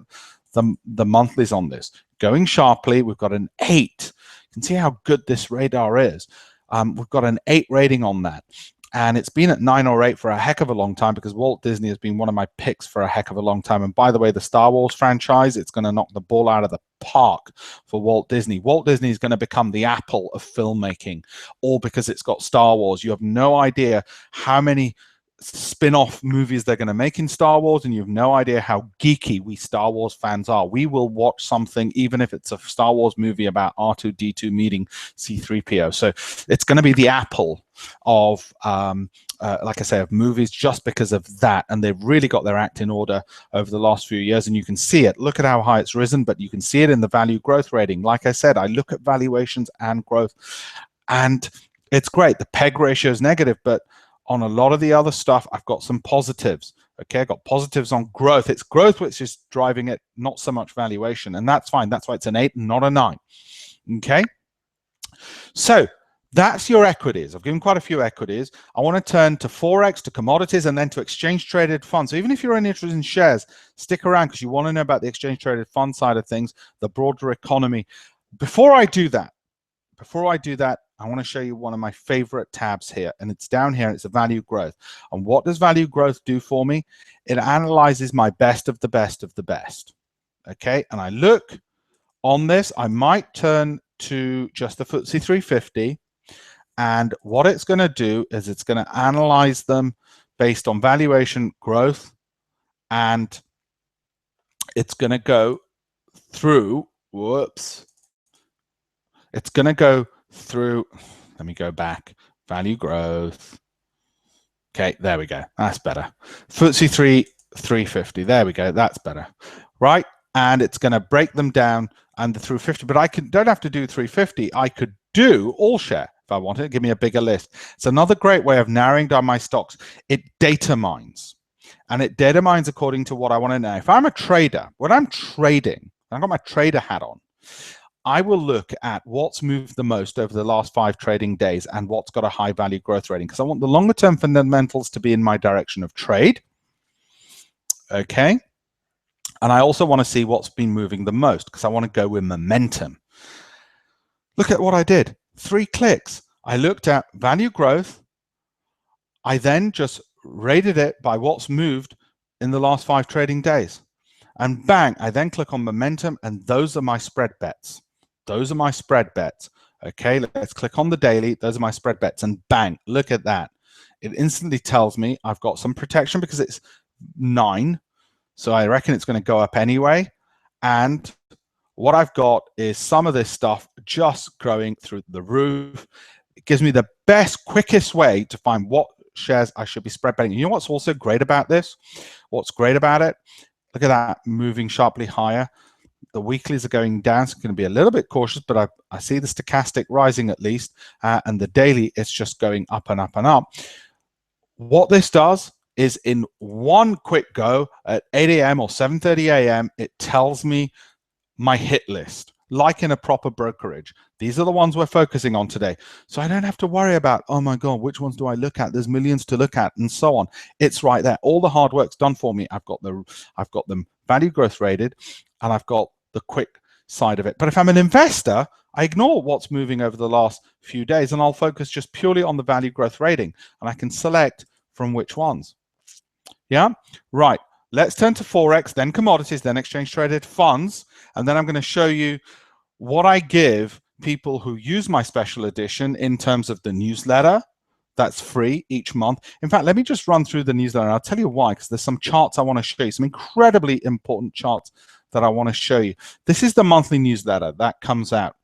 S1: the monthlies on this. Going sharply, we've got an 8. You can see how good this radar is. We've got an 8 rating on that. And it's been at 9 or 8 for a heck of a long time because Walt Disney has been one of my picks for a heck of a long time. And by the way, the Star Wars franchise, it's going to knock the ball out of the park for Walt Disney. Walt Disney is going to become the Apple of filmmaking, all because it's got Star Wars. You have no idea how many spin-off movies they're going to make in Star Wars, and you have no idea how geeky we Star Wars fans are. We will watch something even if it's a Star Wars movie about R2-D2 meeting C-3PO. So it's going to be the Apple of like I say, of movies, just because of that. And they've really got their act in order over the last few years, and you can see it. Look at how high it's risen, but you can see it in the value growth rating. Like I said, I look at valuations and growth, and it's great. The PEG ratio is negative, but on a lot of the other stuff, I've got some positives. Okay, I've got positives on growth. It's growth which is driving it, not so much valuation, and that's fine. That's why it's an 8 and not a 9. Okay, so That's your equities. I've given quite a few equities. I want to turn to Forex, to commodities, and then to exchange traded funds. So even if you're only interested in shares, stick around because you want to know about the exchange traded fund side of things, the broader economy. Before I do that, I want to show you one of my favorite tabs here, and it's down here. It's a value growth. And what does value growth do for me? It analyzes my best of the best of the best. Okay, and I look on this. I might turn to just the FTSE 350, and what it's going to do is it's going to analyze them based on valuation growth, and it's going to go through, it's going to go through, let me go back, value growth. Okay, there we go. That's better. FTSE 350. There we go. That's better. Right? And it's going to break them down and the through 50. But I don't have to do 350. I could do all share if I wanted. Give me a bigger list. It's another great way of narrowing down my stocks. It data mines. And it data mines according to what I want to know. If I'm a trader, when I'm trading, I've got my trader hat on, I will look at what's moved the most over the last 5 trading days and what's got a high value growth rating, because I want the longer term fundamentals to be in my direction of trade. Okay. And I also want to see what's been moving the most because I want to go with momentum. Look at what I did. 3 clicks. I looked at value growth. I then just rated it by what's moved in the last 5 trading days. And bang, I then click on momentum, and those are my spread bets. Those are my spread bets. Okay, let's click on the daily. Those are my spread bets. And bang, look at that. It instantly tells me I've got some protection because it's 9. So I reckon it's going to go up anyway. And what I've got is some of this stuff just growing through the roof. It gives me the best, quickest way to find what shares I should be spread betting. You know what's also great about this? What's great about it? Look at that, moving sharply higher. The weeklies are going down, so I'm going to be a little bit cautious, but I see the stochastic rising at least, and the daily is just going up and up and up. What this does is in one quick go at 8 a.m. or 7:30 a.m., it tells me my hit list, like in a proper brokerage. These are the ones we're focusing on today. So I don't have to worry about, oh my God, which ones do I look at? There's millions to look at and so on. It's right there. All the hard work's done for me. I've got them value growth rated, and I've got the quick side of it. But if I'm an investor, I ignore what's moving over the last few days, and I'll focus just purely on the value growth rating, and I can select from which ones. Yeah, right. Let's turn to Forex, then commodities, then exchange traded funds, and then I'm going to show you what I give people who use my special edition in terms of the newsletter. That's free each month. In fact, let me just run through the newsletter, and I'll tell you why, because there's some charts I want to show you, some incredibly important charts that I want to show you. This is the monthly newsletter that comes out.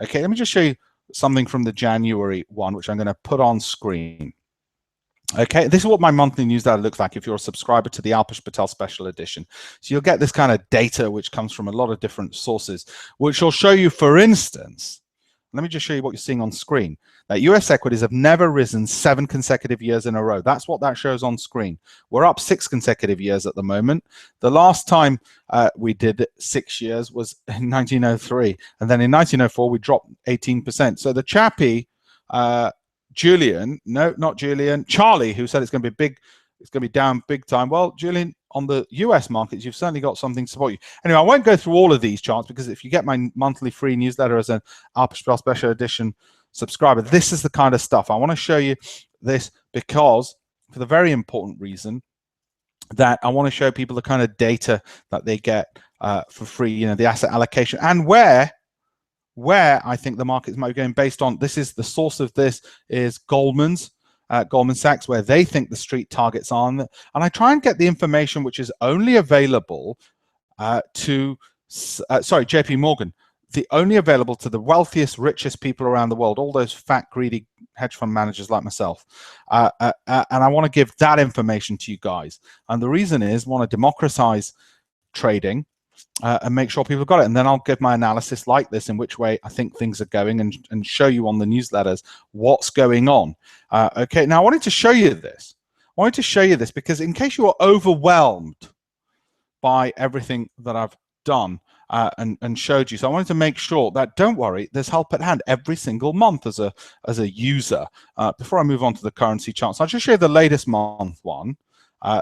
S1: Okay, let me just show you something from the January one, which I'm going to put on screen. Okay, this is what my monthly newsletter looks like if you're a subscriber to the Alpesh Patel Special Edition. So you'll get this kind of data which comes from a lot of different sources, which will show you, for instance, let me just show you what you're seeing on screen, that US equities have never risen 7 consecutive years in a row. That's what that shows on screen. We're up 6 consecutive years at the moment. The last time we did 6 years was in 1903. And then in 1904, we dropped 18%. So the chappie, Julian, no, not Julian, Charlie, who said it's going to be big, it's going to be down big time. Well, Julian, on the US markets, you've certainly got something to support you. Anyway, I won't go through all of these charts because if you get my monthly free newsletter as an Alpesh Patel Special Edition subscriber, this is the kind of stuff. I want to show you this because, for the very important reason, that I want to show people the kind of data that they get for free, you know, the asset allocation, and where I think the markets might be going based on. This is the source of this is Goldman Sachs, where they think the street targets are. And I try and get the information which is only available JP Morgan, only available to the wealthiest, richest people around the world, all those fat, greedy hedge fund managers like myself. And I want to give that information to you guys. And the reason is I want to democratize trading and make sure people have got it. And then I'll give my analysis like this, in which way I think things are going, and show you on the newsletters what's going on. Okay, now I wanted to show you this. I wanted to show you this because in case you are overwhelmed by everything that I've done, and showed you. So I wanted to make sure that, don't worry, there's help at hand every single month as a user. Before I move on to the currency charts, I'll just show you the latest month one.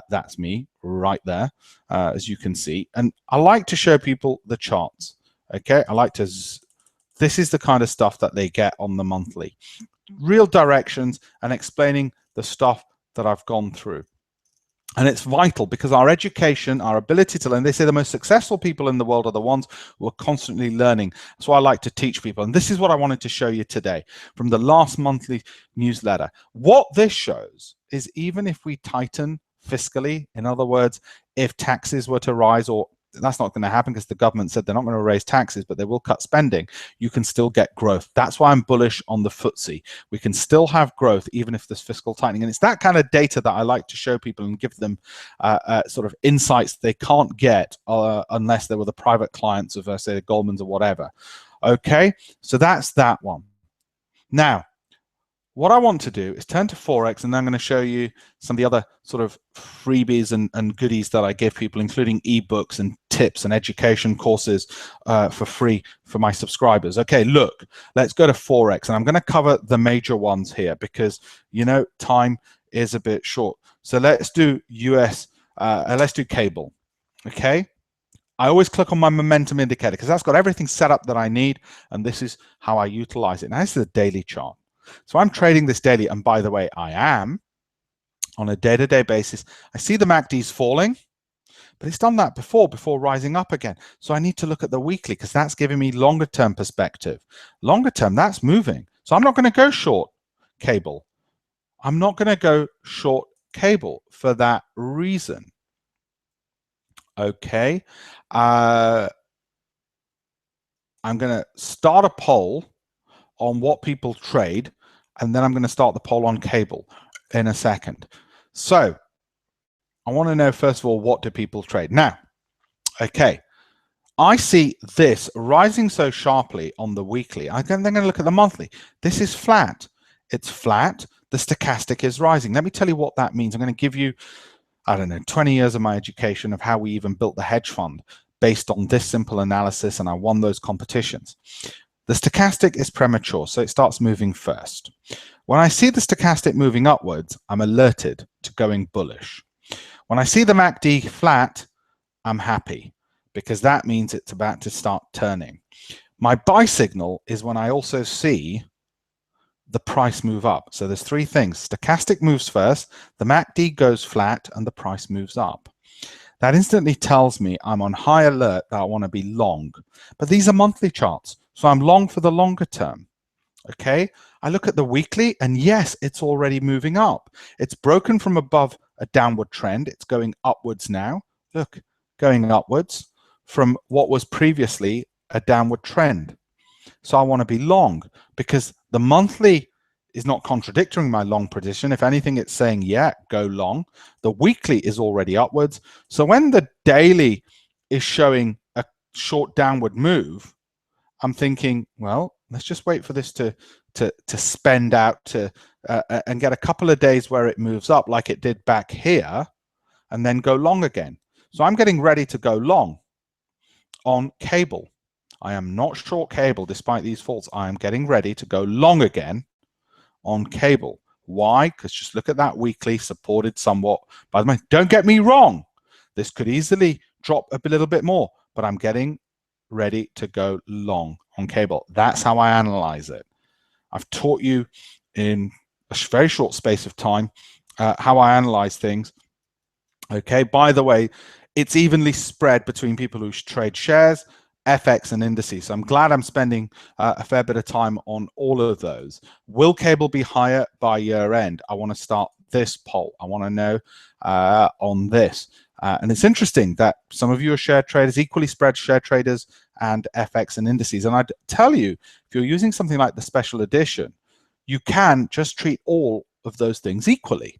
S1: That's me right there, as you can see. And I like to show people the charts. Okay, I like to. This is the kind of stuff that they get on the monthly. Real directions and explaining the stuff that I've gone through. And it's vital because our education, our ability to learn, they say the most successful people in the world are the ones who are constantly learning. That's why I like to teach people. And this is what I wanted to show you today from the last monthly newsletter. What this shows is even if we tighten fiscally, in other words, if taxes were to rise, or that's not going to happen because the government said they're not going to raise taxes, but they will cut spending, you can still get growth. That's why I'm bullish on the FTSE. We can still have growth even if there's fiscal tightening. And it's that kind of data that I like to show people and give them sort of insights they can't get unless they were the private clients of, say, the Goldmans or whatever. Okay, so that's that one. Now, what I want to do is turn to Forex, and then I'm going to show you some of the other sort of freebies and goodies that I give people, including ebooks and tips and education courses for free for my subscribers. Okay, look, let's go to Forex, and I'm going to cover the major ones here because, you know, time is a bit short. So let's do let's do cable. Okay. I always click on my momentum indicator because that's got everything set up that I need, and this is how I utilize it. Now, this is a daily chart. So I'm trading this daily, and by the way, I am on a day-to-day basis. I see the MACD's falling, but it's done that before rising up again. So I need to look at the weekly because that's giving me longer-term perspective. Longer term, that's moving. So I'm not going to go short cable. I'm not going to go short cable for that reason. Okay. I'm going to start a poll on what people trade, and then I'm going to start the poll on cable in a second. So I want to know, first of all, what do people trade? Now, okay, I see this rising so sharply on the weekly. I'm then going to look at the monthly. This is flat. It's flat. The stochastic is rising. Let me tell you what that means. I'm going to give you, I don't know, 20 years of my education of how we even built the hedge fund based on this simple analysis, and I won those competitions. The stochastic is premature, so it starts moving first. When I see the stochastic moving upwards, I'm alerted to going bullish. When I see the MACD flat, I'm happy because that means it's about to start turning. My buy signal is when I also see the price move up. So there's three things. Stochastic moves first, the MACD goes flat, and the price moves up. That instantly tells me I'm on high alert that I want to be long. But these are monthly charts, so I'm long for the longer term. Okay, I look at the weekly, and yes, it's already moving up. It's broken from above a downward trend. It's going upwards now. Look, going upwards from what was previously a downward trend. So I want to be long because the monthly is not contradicting my long position. If anything, it's saying, yeah, go long. The weekly is already upwards. So when the daily is showing a short downward move, I'm thinking, well, let's just wait for this to spend out and get a couple of days where it moves up like it did back here, and then go long again. So I'm getting ready to go long on cable. I am not short cable despite these falls. I am getting ready to go long again on cable. Why? Because just look at that weekly, supported somewhat. By the way, don't get me wrong. This could easily drop a little bit more, but I'm getting ready to go long on cable. That's how I analyze it. I've taught you in a very short space of time how I analyze things. Okay, by the way, it's evenly spread between people who trade shares, FX, and indices. So I'm glad I'm spending a fair bit of time on all of those. Will cable be higher by year end? I want to start this poll. I want to know on this. And it's interesting that some of you are share traders, equally spread share traders, and FX and indices. And I'd tell you, if you're using something like the special edition, you can just treat all of those things equally.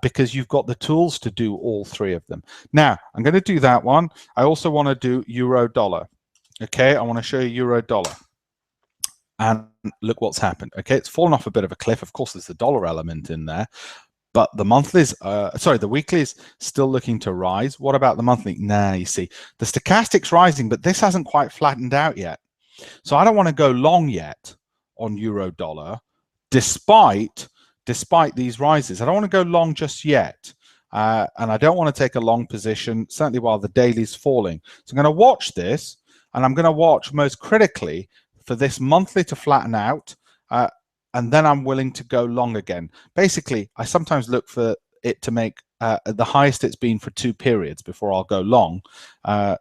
S1: Because you've got the tools to do all three of them. Now, I'm going to do that one. I also want to do euro dollar. Okay, I want to show you euro dollar. And look what's happened. Okay, it's fallen off a bit of a cliff. Of course, there's the dollar element in there. but the monthlies, the weekly is still looking to rise. What about the monthly? Nah, you see, the stochastic's rising, but this hasn't quite flattened out yet. So I don't want to go long yet on euro dollar, despite these rises. I don't want to go long just yet. And I don't want to take a long position, certainly while the daily's falling. So I'm going to watch this, and I'm going to watch most critically for this monthly to flatten out, and then I'm willing to go long again. Basically, I sometimes look for it to make the highest it's been for 2 periods before I'll go long.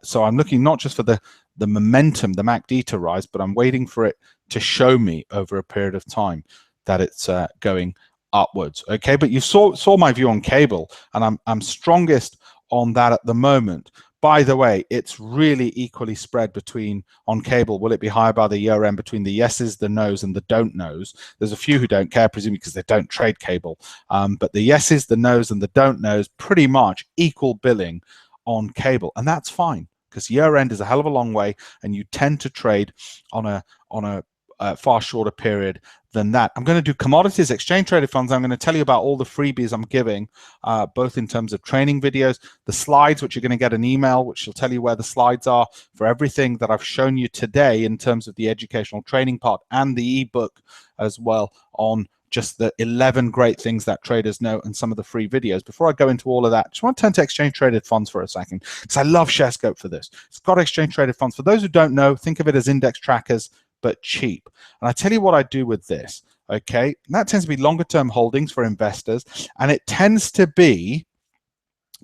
S1: So I'm looking not just for the momentum, the MACD to rise, but I'm waiting for it to show me over a period of time that it's going upwards. Okay, but you saw my view on cable, and I'm strongest on that at the moment. By the way, it's really equally spread between on cable. Will it be higher by the year end between the yeses, the nos, and the don't knows? There's a few who don't care, presumably because they don't trade cable. But the yeses, the nos, and the don't knows, pretty much equal billing on cable, and that's fine because year end is a hell of a long way, and you tend to trade on a far shorter period than that. I'm going to do commodities, exchange traded funds. I'm going to tell you about all the freebies I'm giving, both in terms of training videos, the slides, which you're going to get an email, which will tell you where the slides are for everything that I've shown you today in terms of the educational training part, and the ebook as well on just the 11 great things that traders know and some of the free videos. Before I go into all of that, I just want to turn to exchange traded funds for a second, because I love Sharescope for this. It's got exchange traded funds. For those who don't know, think of it as index trackers, but cheap. And I tell you what I do with this, okay? And that tends to be longer term holdings for investors, and it tends to be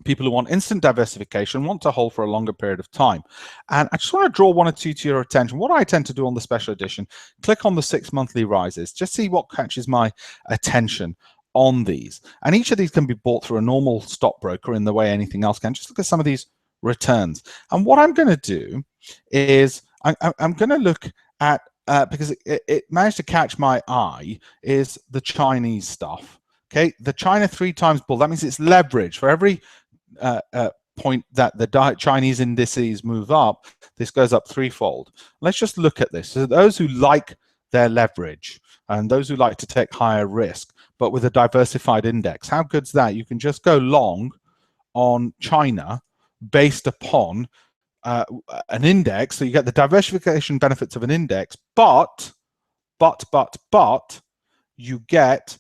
S1: people who want instant diversification, want to hold for a longer period of time. And I just want to draw one or two to your attention. What I tend to do on the special edition, click on the 6 monthly rises, just see what catches my attention on these. And each of these can be bought through a normal stockbroker in the way anything else can. Just look at some of these returns. And what I'm going to do is I'm going to look at, because it managed to catch my eye, is the Chinese stuff. Okay, the China 3 times bull, that means it's leverage. For every point that the Chinese indices move up, this goes up threefold. Let's just look at this. So those who like their leverage and those who like to take higher risk, but with a diversified index, how good's that? You can just go long on China based upon an index, so you get the diversification benefits of an index, but you get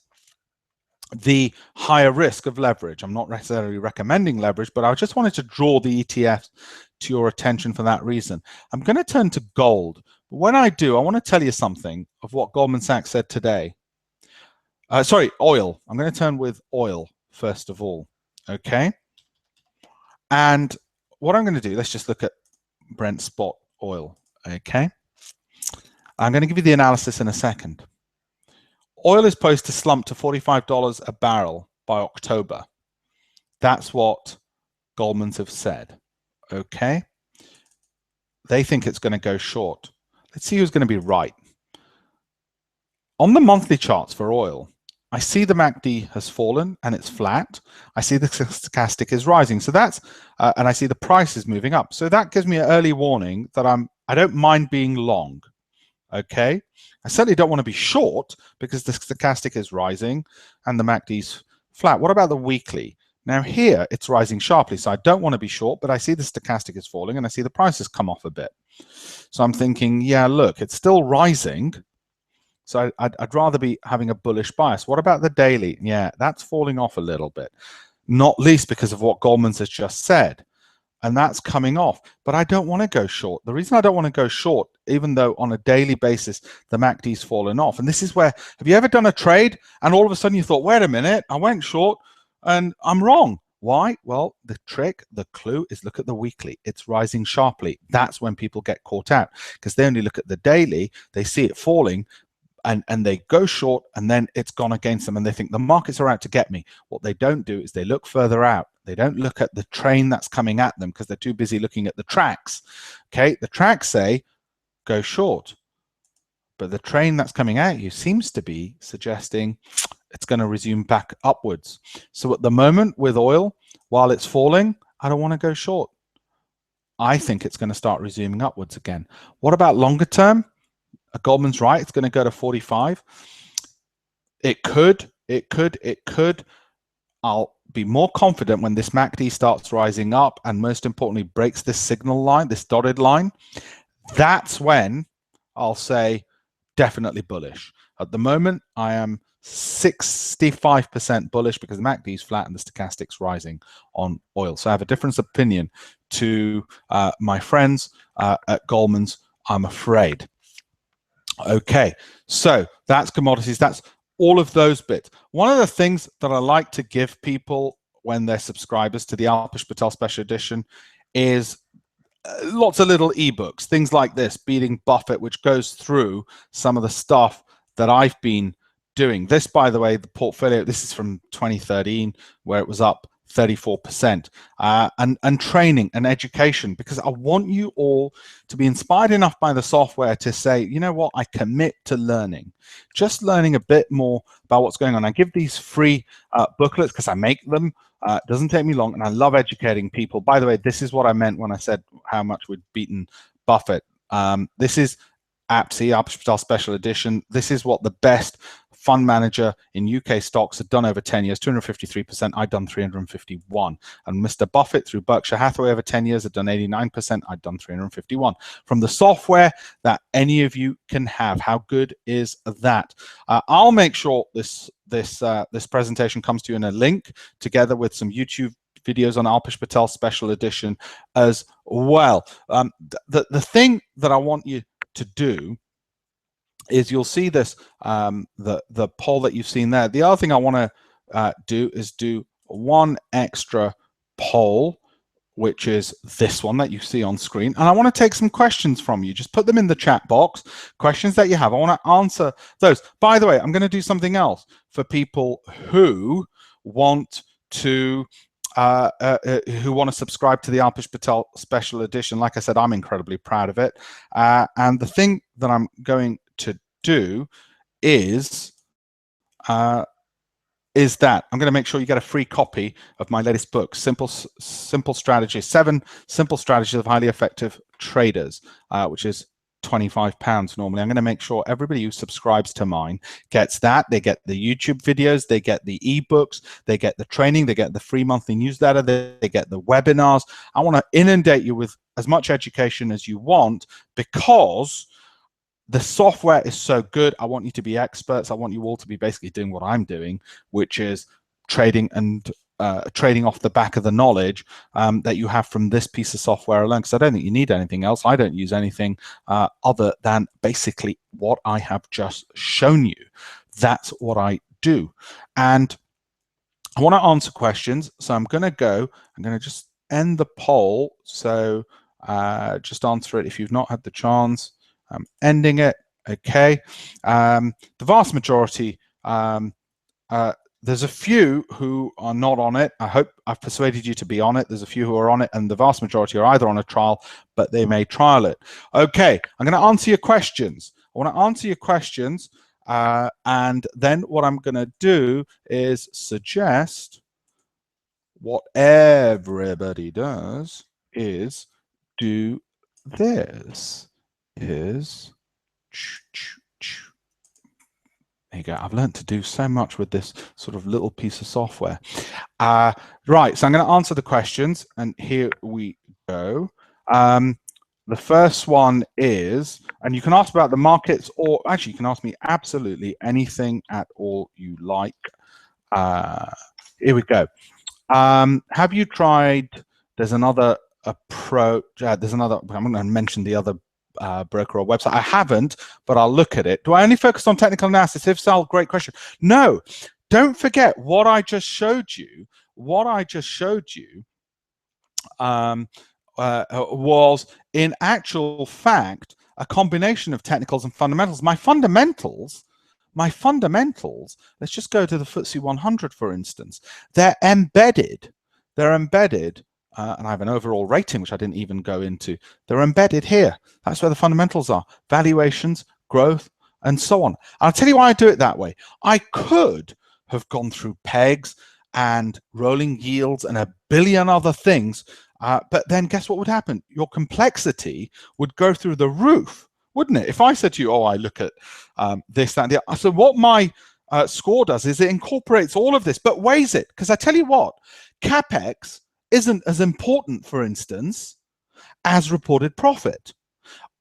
S1: the higher risk of leverage. I'm not necessarily recommending leverage, but I just wanted to draw the ETFs to your attention for that reason. I'm going to turn to gold. But when I do, I want to tell you something of what Goldman Sachs said today. Sorry, oil. I'm going to turn with oil first of all, okay? And what I'm going to do, let's just look at Brent spot oil, okay? I'm going to give you the analysis in a second. Oil is poised to slump to $45 a barrel by October. That's what Goldman's have said, okay? They think it's going to go short. Let's see who's going to be right. On the monthly charts for oil, I see the MACD has fallen and it's flat. I see the stochastic is rising. So that's, and I see the price is moving up. So that gives me an early warning that I don't mind being long, okay? I certainly don't want to be short because the stochastic is rising and the MACD's flat. What about the weekly? Now here it's rising sharply, so I don't want to be short, but I see the stochastic is falling and I see the prices come off a bit. So I'm thinking, yeah, look, it's still rising. So I'd rather be having a bullish bias. What about the daily? Yeah, that's falling off a little bit, not least because of what Goldman's has just said. And that's coming off. But I don't want to go short. The reason I don't want to go short, even though on a daily basis, the MACD's fallen off. And this is where, have you ever done a trade and all of a sudden you thought, wait a minute, I went short and I'm wrong. Why? Well, the trick, the clue is look at the weekly. It's rising sharply. That's when people get caught out because they only look at the daily, they see it falling, and they go short and then it's gone against them and they think the markets are out to get me. What they don't do is they look further out. They don't look at the train that's coming at them because they're too busy looking at the tracks. Okay, the tracks say go short, but the train that's coming at you seems to be suggesting it's going to resume back upwards. So at the moment with oil, while it's falling, I don't want to go short. I think it's going to start resuming upwards again. What about longer term? Goldman's right, it's going to go to 45. It could. I'll be more confident when this MACD starts rising up and most importantly breaks this signal line, this dotted line. That's when I'll say definitely bullish. At the moment, I am 65% bullish because the MACD is flat and the stochastic's rising on oil. So I have a different opinion to my friends at Goldman's, I'm afraid. Okay, so that's commodities. That's all of those bits. One of the things that I like to give people when they're subscribers to the Alpesh Patel Special Edition is lots of little ebooks, things like this, Beating Buffett, which goes through some of the stuff that I've been doing. This, by the way, the portfolio, this is from 2013, where it was up 34%, and training and education, because I want you all to be inspired enough by the software to say, you know what, I commit to learning, just learning a bit more about what's going on. I give these free booklets because I make them. It doesn't take me long, and I love educating people. By the way, this is what I meant when I said how much we'd beaten Buffett. This is APSI, Alpesh Patel Special Edition. This is what the best fund manager in UK stocks had done over 10 years, 253%. I'd done 351. And Mr. Buffett through Berkshire Hathaway over 10 years had done 89%. I'd done 351. From the software that any of you can have, how good is that? I'll make sure this presentation comes to you in a link together with some YouTube videos on Alpesh Patel Special Edition as well. The thing that I want you to do is, you'll see this, the poll that you've seen there. The other thing I want to do is do one extra poll, which is this one that you see on screen. And I want to take some questions from you. Just put them in the chat box, questions that you have. I want to answer those. By the way, I'm going to do something else for people who want to subscribe to the Alpesh Patel Special Edition. Like I said, I'm incredibly proud of it. And the thing that I'm going to do is that I'm going to make sure you get a free copy of my latest book, Simple Strategies, 7 Simple Strategies of Highly Effective Traders, which is £25 normally. I'm going to make sure everybody who subscribes to mine gets that. They get the YouTube videos, they get the ebooks, they get the training, they get the free monthly newsletter, they get the webinars. I want to inundate you with as much education as you want, because the software is so good. I want you to be experts. I want you all to be basically doing what I'm doing, which is trading and trading off the back of the knowledge that you have from this piece of software alone, because I don't think you need anything else. I don't use anything other than basically what I have just shown you. That's what I do. And I want to answer questions. So I'm going to just end the poll. So just answer it if you've not had the chance. I'm ending it. Okay. The vast majority, there's a few who are not on it. I hope I've persuaded you to be on it. There's a few who are on it, and the vast majority are either on a trial, but they may trial it. Okay, I'm going to answer your questions. I want to answer your questions, and then what I'm going to do is suggest what everybody does is do this. There you go. I've learned to do so much with this sort of little piece of software. Right, so I'm going to answer the questions, and here we go. The first one is, and you can ask about the markets, or actually you can ask me absolutely anything at all you like. Here we go. Have you tried, there's another approach, there's another, I'm going to mention the other broker or website. I haven't, but I'll look at it. Do I only focus on technical analysis? If so, great question. No, don't forget what I just showed you. What I just showed you was, in actual fact, a combination of technicals and fundamentals. My fundamentals, let's just go to the FTSE 100, for instance. They're embedded. And I have an overall rating, which I didn't even go into. They're embedded here. That's where the fundamentals are. Valuations, growth, and so on. I'll tell you why I do it that way. I could have gone through pegs and rolling yields and a billion other things, but then guess what would happen? Your complexity would go through the roof, wouldn't it? If I said to you, oh, I look at this, that, and the other. So what my score does is it incorporates all of this, but weighs it. Because I tell you what, CapEx isn't as important, for instance, as reported profit,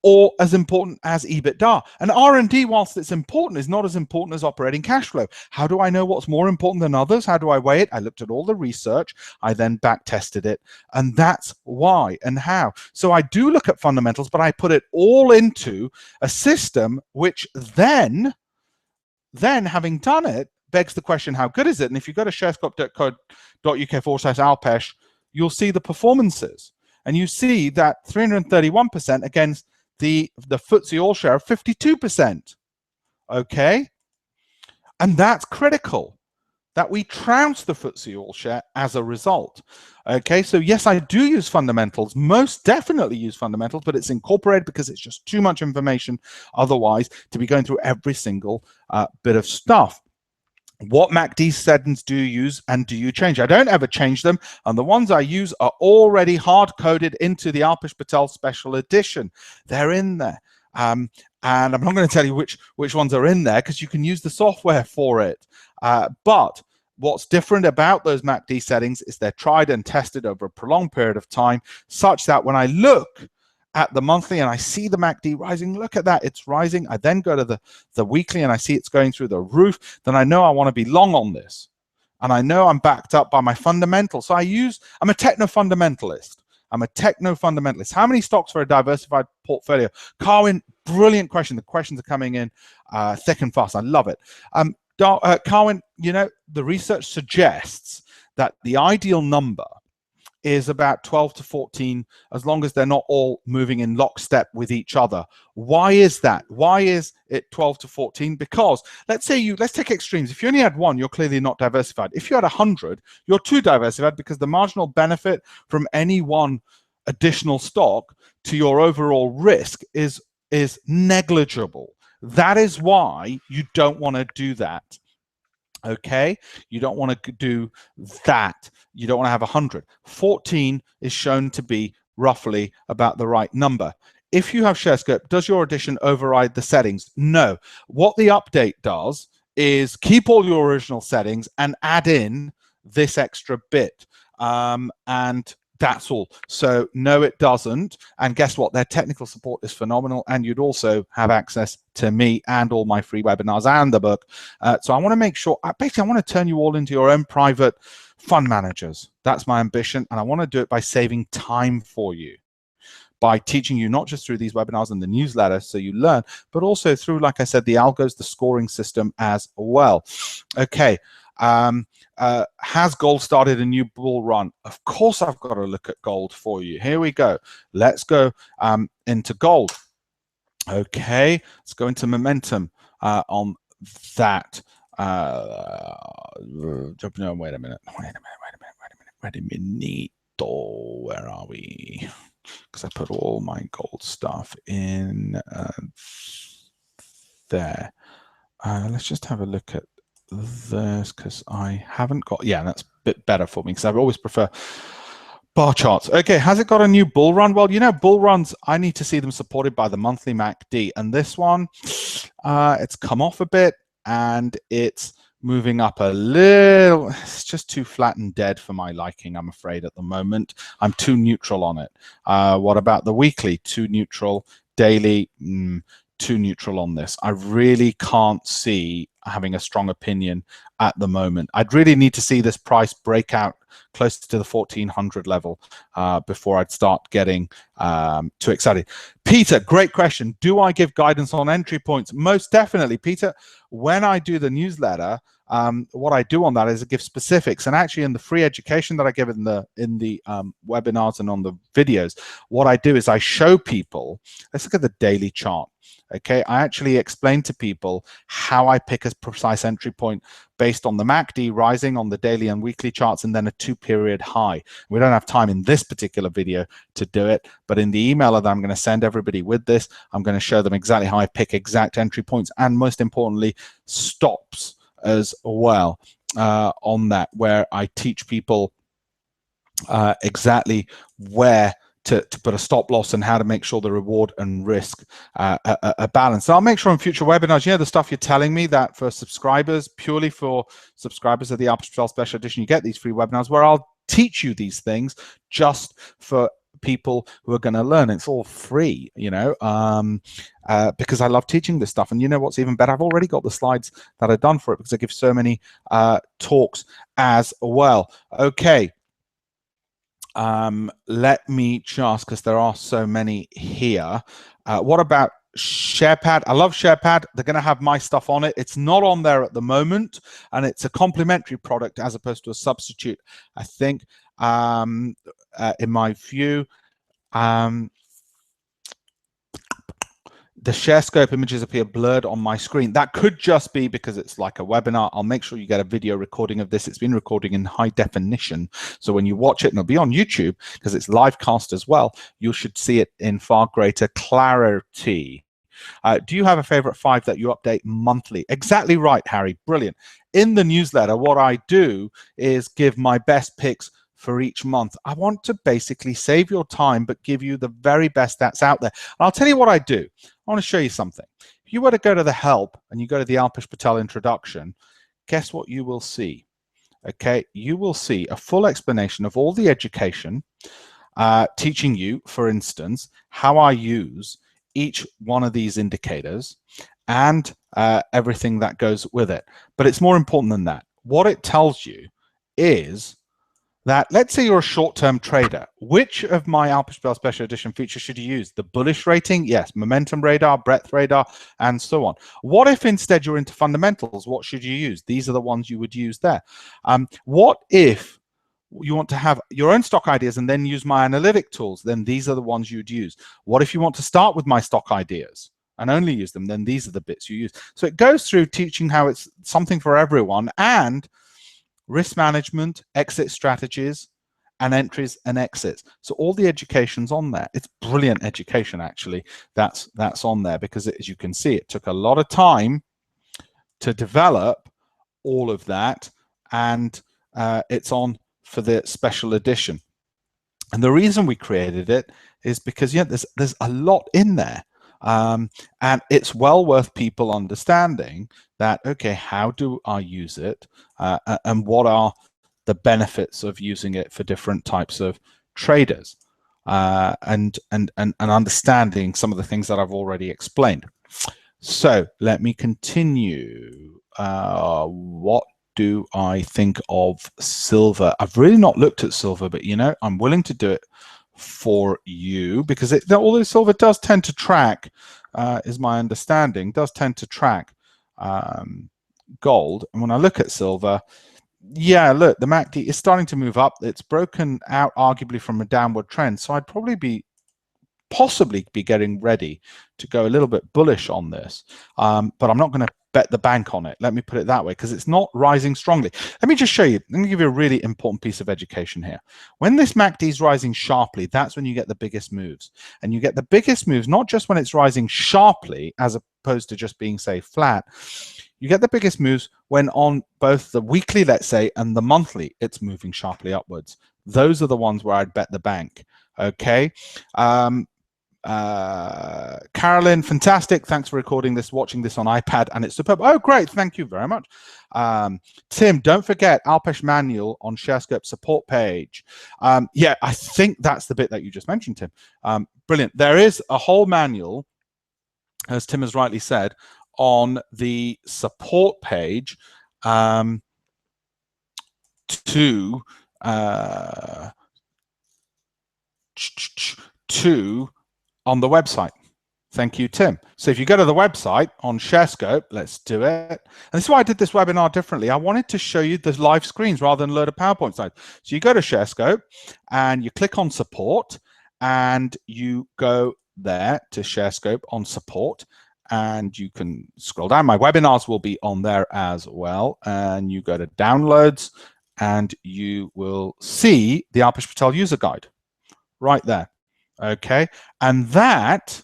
S1: or as important as EBITDA. And R&D, whilst it's important, is not as important as operating cash flow. How do I know what's more important than others? How do I weigh it? I looked at all the research, I then back tested it, and that's why and how. So I do look at fundamentals, but I put it all into a system which then having done it, begs the question, how good is it? And if you go to sharescope.co.uk/Alpesh, you'll see the performances. And you see that 331% against the FTSE All Share of 52%. Okay? And that's critical, that we trounce the FTSE All Share as a result. Okay, so yes, I do use fundamentals, most definitely use fundamentals, but it's incorporated because it's just too much information otherwise to be going through every single bit of stuff. What MACD settings do you use and do you change? I don't ever change them, and the ones I use are already hard-coded into the Alpesh Patel Special Edition. They're in there. And I'm not going to tell you which ones are in there because you can use the software for it. But what's different about those MACD settings is they're tried and tested over a prolonged period of time, such that when I look at the monthly and I see the MACD rising, look at that, it's rising. I then go to the weekly and I see it's going through the roof. Then I know I want to be long on this. And I know I'm backed up by my fundamentals. So I'm a techno-fundamentalist. I'm a techno-fundamentalist. How many stocks for a diversified portfolio? Carwin, brilliant question. The questions are coming in thick and fast. I love it. Carwin, you know, the research suggests that the ideal number is about 12 to 14, as long as they're not all moving in lockstep with each other. Why is that? Why is it 12 to 14? Because let's take extremes. If you only had one, you're clearly not diversified. If you had 100, you're too diversified, because the marginal benefit from any one additional stock to your overall risk is negligible. That is why you don't want to do that. Okay, you don't want to do that. You don't want to have 100. 14 is shown to be roughly about the right number. If you have Sharescope, does your addition override the settings? No. What the update does is keep all your original settings and add in this extra bit. And that's all. So no, it doesn't. And guess what? Their technical support is phenomenal. And you'd also have access to me and all my free webinars and the book. So I want to make sure, basically, I want to turn you all into your own private fund managers. That's my ambition. And I want to do it by saving time for you, by teaching you not just through these webinars and the newsletter so you learn, but also through, like I said, the algos, the scoring system as well. Okay. Has gold started a new bull run? Of course I've got to look at gold for you. Here we go. Let's go into gold. Okay, let's go into momentum on that. No, wait a minute. Where are we? Because I put all my gold stuff in there. Let's just have a look at this, because I haven't got, yeah, that's a bit better for me because I always prefer bar charts. Okay, has it got a new bull run? Well, you know, bull runs, I need to see them supported by the monthly MACD, and this one, it's come off a bit and it's moving up a little. It's just too flat and dead for my liking, I'm afraid, at the moment. I'm too neutral on it. What about the weekly? Too neutral. Daily, too neutral on this. I really can't see having a strong opinion at the moment. I'd really need to see this price break out close to the 1400 level before I'd start getting too excited. Peter, great question. Do I give guidance on entry points? Most definitely, Peter. When I do the newsletter, what I do on that is I give specifics, and actually in the free education that I give in the webinars and on the videos, what I do is I show people. Let's look at the daily chart. Okay, I actually explain to people how I pick a precise entry point based on the MACD rising on the daily and weekly charts, and then a 2-period high. We don't have time in this particular video to do it, but in the email that I'm going to send everybody with this, I'm going to show them exactly how I pick exact entry points, and most importantly, stops as well on that, where I teach people exactly where to put a stop loss and how to make sure the reward and risk are balanced. So I'll make sure in future webinars, the stuff you're telling me, that for subscribers, purely for subscribers of the Alpesh Patel Special Edition, you get these free webinars where I'll teach you these things just for people who are going to learn. It's all free, because I love teaching this stuff. And you know what's even better? I've already got the slides that are done for it because I give so many talks as well. Okay. Let me just, because there are so many here. What about SharePad? I love SharePad. They're going to have my stuff on it. It's not on there at the moment, and it's a complementary product as opposed to a substitute, I think, in my view. The Sharescope images appear blurred on my screen. That could just be because it's like a webinar. I'll make sure you get a video recording of this. It's been recording in high definition. So when you watch it, and it'll be on YouTube because it's live cast as well, you should see it in far greater clarity. Do you have a favorite 5 that you update monthly? Exactly right, Harry. Brilliant. In the newsletter, what I do is give my best picks for each month. I want to basically save your time, but give you the very best that's out there. And I'll tell you what I do. I want to show you something. If you were to go to the help and you go to the Alpesh Patel introduction, guess what you will see? Okay, you will see a full explanation of all the education, teaching you, for instance, how I use each one of these indicators and everything that goes with it. But it's more important than that. What it tells you is that, let's say you're a short-term trader. Which of my Alpesh Patel Special Edition features should you use? The bullish rating? Yes. Momentum radar, breadth radar, and so on. What if instead you're into fundamentals? What should you use? These are the ones you would use there. What if you want to have your own stock ideas and then use my analytic tools? Then these are the ones you'd use. What if you want to start with my stock ideas and only use them? Then these are the bits you use. So it goes through teaching how it's something for everyone, and risk management, exit strategies, and entries and exits. So all the education's on there. It's brilliant education, actually. That's on there because, as you can see, it took a lot of time to develop all of that, and it's on for the special edition. And the reason we created it is because there's a lot in there. And it's well worth people understanding that, okay, how do I use it, and what are the benefits of using it for different types of traders, and understanding some of the things that I've already explained. So let me continue. What do I think of silver? I've really not looked at silver, but I'm willing to do it for you because although silver does tend to track, is my understanding, does tend to track gold. And when I look at silver, yeah, look, the MACD is starting to move up. It's broken out arguably from a downward trend. So I'd probably possibly be getting ready to go a little bit bullish on this, but I'm not going to bet the bank on it. Let me put it that way, because it's not rising strongly. Let me just show you. Let me give you a really important piece of education here. When this MACD is rising sharply, that's when you get the biggest moves. And you get the biggest moves not just when it's rising sharply, as opposed to just being, say, flat. You get the biggest moves when on both the weekly, let's say, and the monthly, it's moving sharply upwards. Those are the ones where I'd bet the bank. Okay. Carolyn, fantastic. Thanks for recording this, watching this on iPad, and it's superb. Oh, great. Thank you very much. Tim, don't forget Alpesh manual on Sharescope support page. Yeah, I think that's the bit that you just mentioned, Tim. Brilliant. There is a whole manual, as Tim has rightly said, on the support page on the website. Thank you, Tim. So if you go to the website on Sharescope, let's do it. And this is why I did this webinar differently. I wanted to show you the live screens rather than a load of PowerPoint slides. So you go to Sharescope and you click on support, and you go there to Sharescope on support, and you can scroll down. My webinars will be on there as well. And you go to downloads, and you will see the Alpesh Patel user guide right there. Okay, and that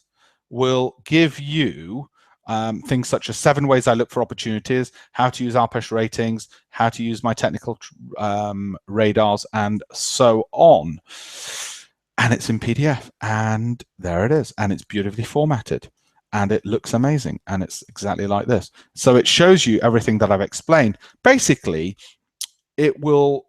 S1: will give you things such as 7 ways I look for opportunities, how to use Alpesh ratings, how to use my technical radars, and so on. and it's in PDF, and there it is, and it's beautifully formatted, and it looks amazing, and it's exactly like this. So it shows you everything that I've explained. Basically, it will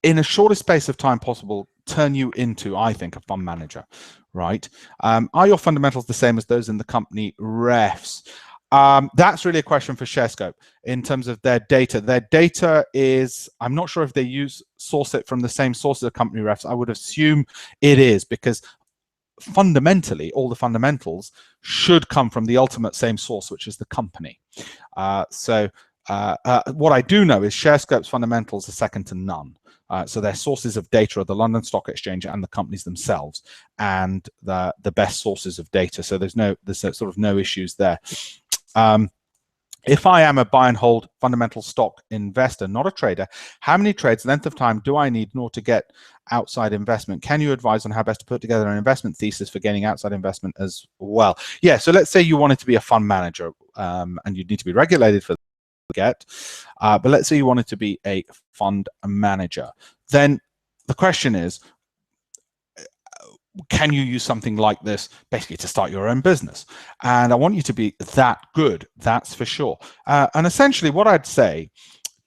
S1: in a shortest space of time possible turn you into, I think, a fund manager, right? Are your fundamentals the same as those in the company refs? That's really a question for Sharescope in terms of their data. Their data is, I'm not sure if they source it from the same sources of company refs. I would assume it is, because fundamentally, all the fundamentals should come from the ultimate same source, which is the company. What I do know is Sharescope's fundamentals are second to none. So their sources of data are the London Stock Exchange and the companies themselves, and the best sources of data. So there's sort of no issues there. If I am a buy and hold fundamental stock investor, not a trader, how many trades, length of time do I need in order to get outside investment? Can you advise on how best to put together an investment thesis for gaining outside investment as well? Yeah, so let's say you wanted to be a fund manager, and you'd need to be regulated for get, but let's say you wanted to be a fund manager. Then the question is, can you use something like this basically to start your own business? And I want you to be that good, that's for sure. And essentially what I'd say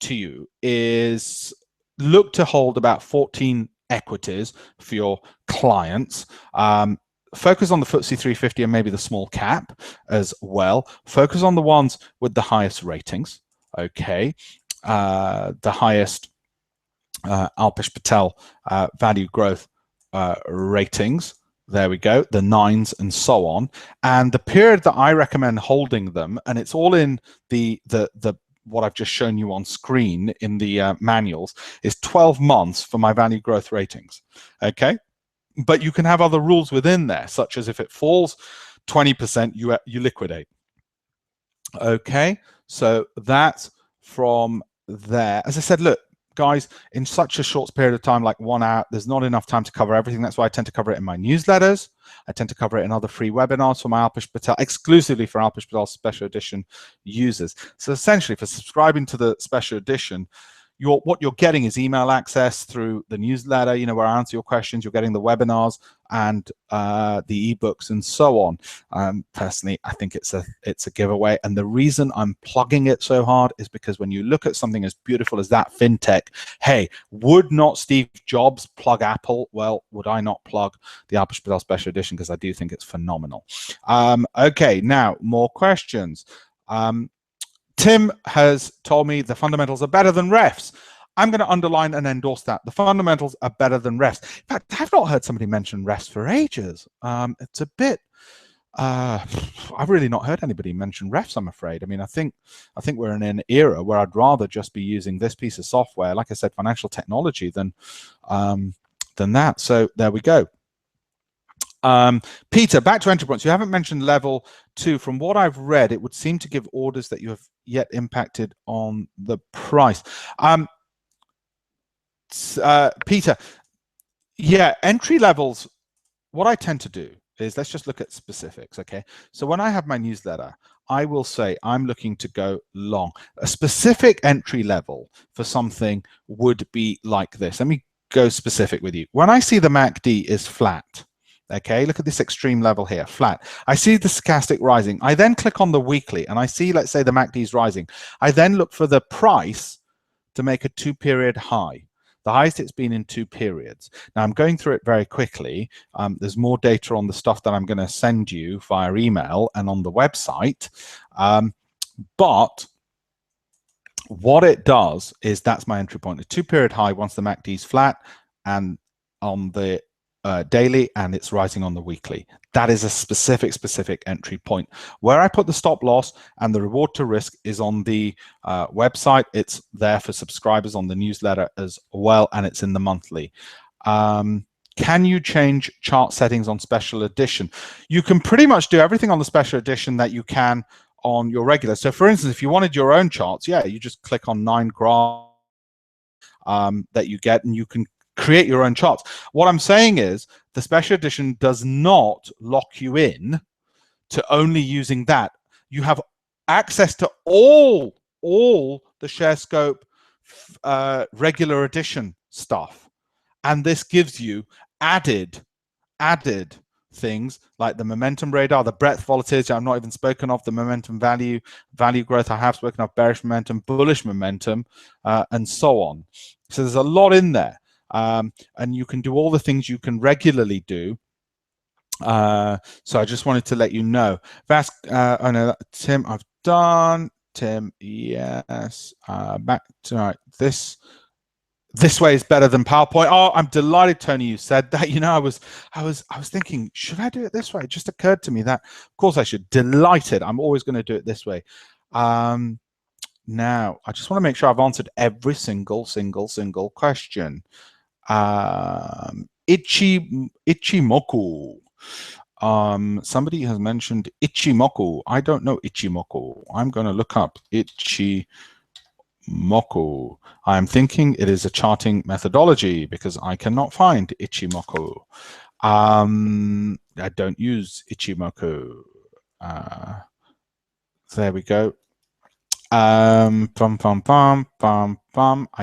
S1: to you is look to hold about 14 equities for your clients. Focus on the FTSE 350 and maybe the small cap as well. Focus on the ones with the highest ratings, okay? The highest Alpesh Patel value growth ratings. There we go, the 9s and so on. And the period that I recommend holding them, and it's all in the what I've just shown you on screen in the manuals, is 12 months for my value growth ratings. Okay, but you can have other rules within there, such as if it falls 20%, you liquidate. Okay, so that's from there. As I said, look, guys, in such a short period of time, like 1 hour, there's not enough time to cover everything. That's why I tend to cover it in my newsletters. I tend to cover it in other free webinars for my Alpesh Patel, exclusively for Alpesh Patel special edition users. So essentially, for subscribing to the special edition, what you're getting is email access through the newsletter, you know, where I answer your questions. You're getting the webinars and the ebooks and so on. Personally, I think it's a giveaway, and the reason I'm plugging it so hard is because when you look at something as beautiful as that fintech, hey, would not Steve Jobs plug Apple? Well, would I not plug the Alpesh Patel Special Edition, because I do think it's phenomenal. Okay, now more questions. Tim has told me the fundamentals are better than refs. I'm going to underline and endorse that. The fundamentals are better than refs. In fact, I've not heard somebody mention refs for ages. It's a bit, I've really not heard anybody mention refs, I'm afraid. I mean, I think we're in an era where I'd rather just be using this piece of software, like I said, financial technology, than that. So there we go. Peter, back to entry points. You haven't mentioned level 2. From what I've read, it would seem to give orders that you have yet impacted on the price. Peter, yeah, entry levels, what I tend to do is, let's just look at specifics, okay? So when I have my newsletter, I will say I'm looking to go long. A specific entry level for something would be like this. Let me go specific with you. When I see the MACD is flat, okay, look at this extreme level here, flat. I see the stochastic rising. I then click on the weekly and I see, let's say the MACD is rising. I then look for the price to make a 2-period high, the highest it's been in 2 periods. Now I'm going through it very quickly. There's more data on the stuff that I'm going to send you via email and on the website. But what it does is, that's my entry point, a 2-period high once the MACD is flat and on the daily, and it's rising on the weekly. That is a specific entry point. Where I put the stop loss and the reward to risk is on the website. It's there for subscribers on the newsletter as well, and it's in the monthly. Can you change chart settings on special edition? You can pretty much do everything on the special edition that you can on your regular. So for instance, if you wanted your own charts, yeah, you just click on 9 graphs that you get, and you can create your own charts. What I'm saying is the special edition does not lock you in to only using that. You have access to all the Sharescope regular edition stuff. And this gives you added things like the momentum radar, the breadth volatility. I've not even spoken of the momentum value growth. I have spoken of bearish momentum, bullish momentum, and so on. So there's a lot in there, and you can do all the things you can regularly do. So I just wanted to let you know. Vas, oh no, Tim, I've done. Tim, yes. Back to right, this way is better than PowerPoint. Oh, I'm delighted, Tony, you said that. You know, I was thinking, should I do it this way? It just occurred to me that, of course, I should. Delighted. I'm always going to do it this way. Now, I just want to make sure I've answered every single question. Ichimoku. Somebody has mentioned Ichimoku. I don't know Ichimoku. I'm going to look up Ichimoku. I'm thinking it is a charting methodology because I cannot find Ichimoku. I don't use Ichimoku. There we go. I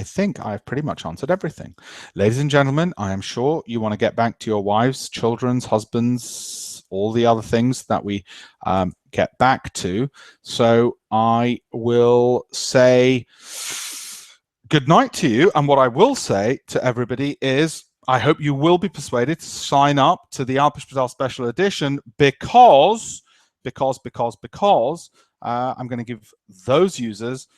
S1: think I've pretty much answered everything. Ladies and gentlemen, I am sure you want to get back to your wives, children's, husbands, all the other things that we get back to. So I will say good night to you. And what I will say to everybody is I hope you will be persuaded to sign up to the Alpesh Patel Special Edition because I'm going to give those users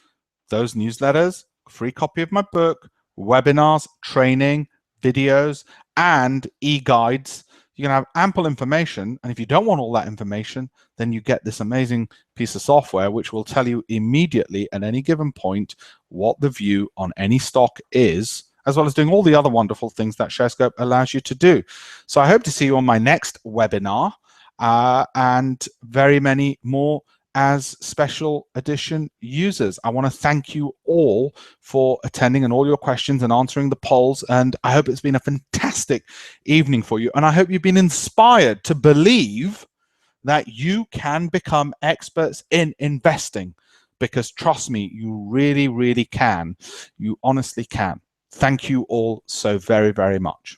S1: those newsletters, free copy of my book, webinars, training, videos, and e-guides. You're going to have ample information. And if you don't want all that information, then you get this amazing piece of software, which will tell you immediately at any given point what the view on any stock is, as well as doing all the other wonderful things that Sharescope allows you to do. So I hope to see you on my next webinar and very many more as special edition users. I want to thank you all for attending and all your questions and answering the polls. And I hope it's been a fantastic evening for you. And I hope you've been inspired to believe that you can become experts in investing, because trust me, you really, really can. You honestly can. Thank you all so very, very much.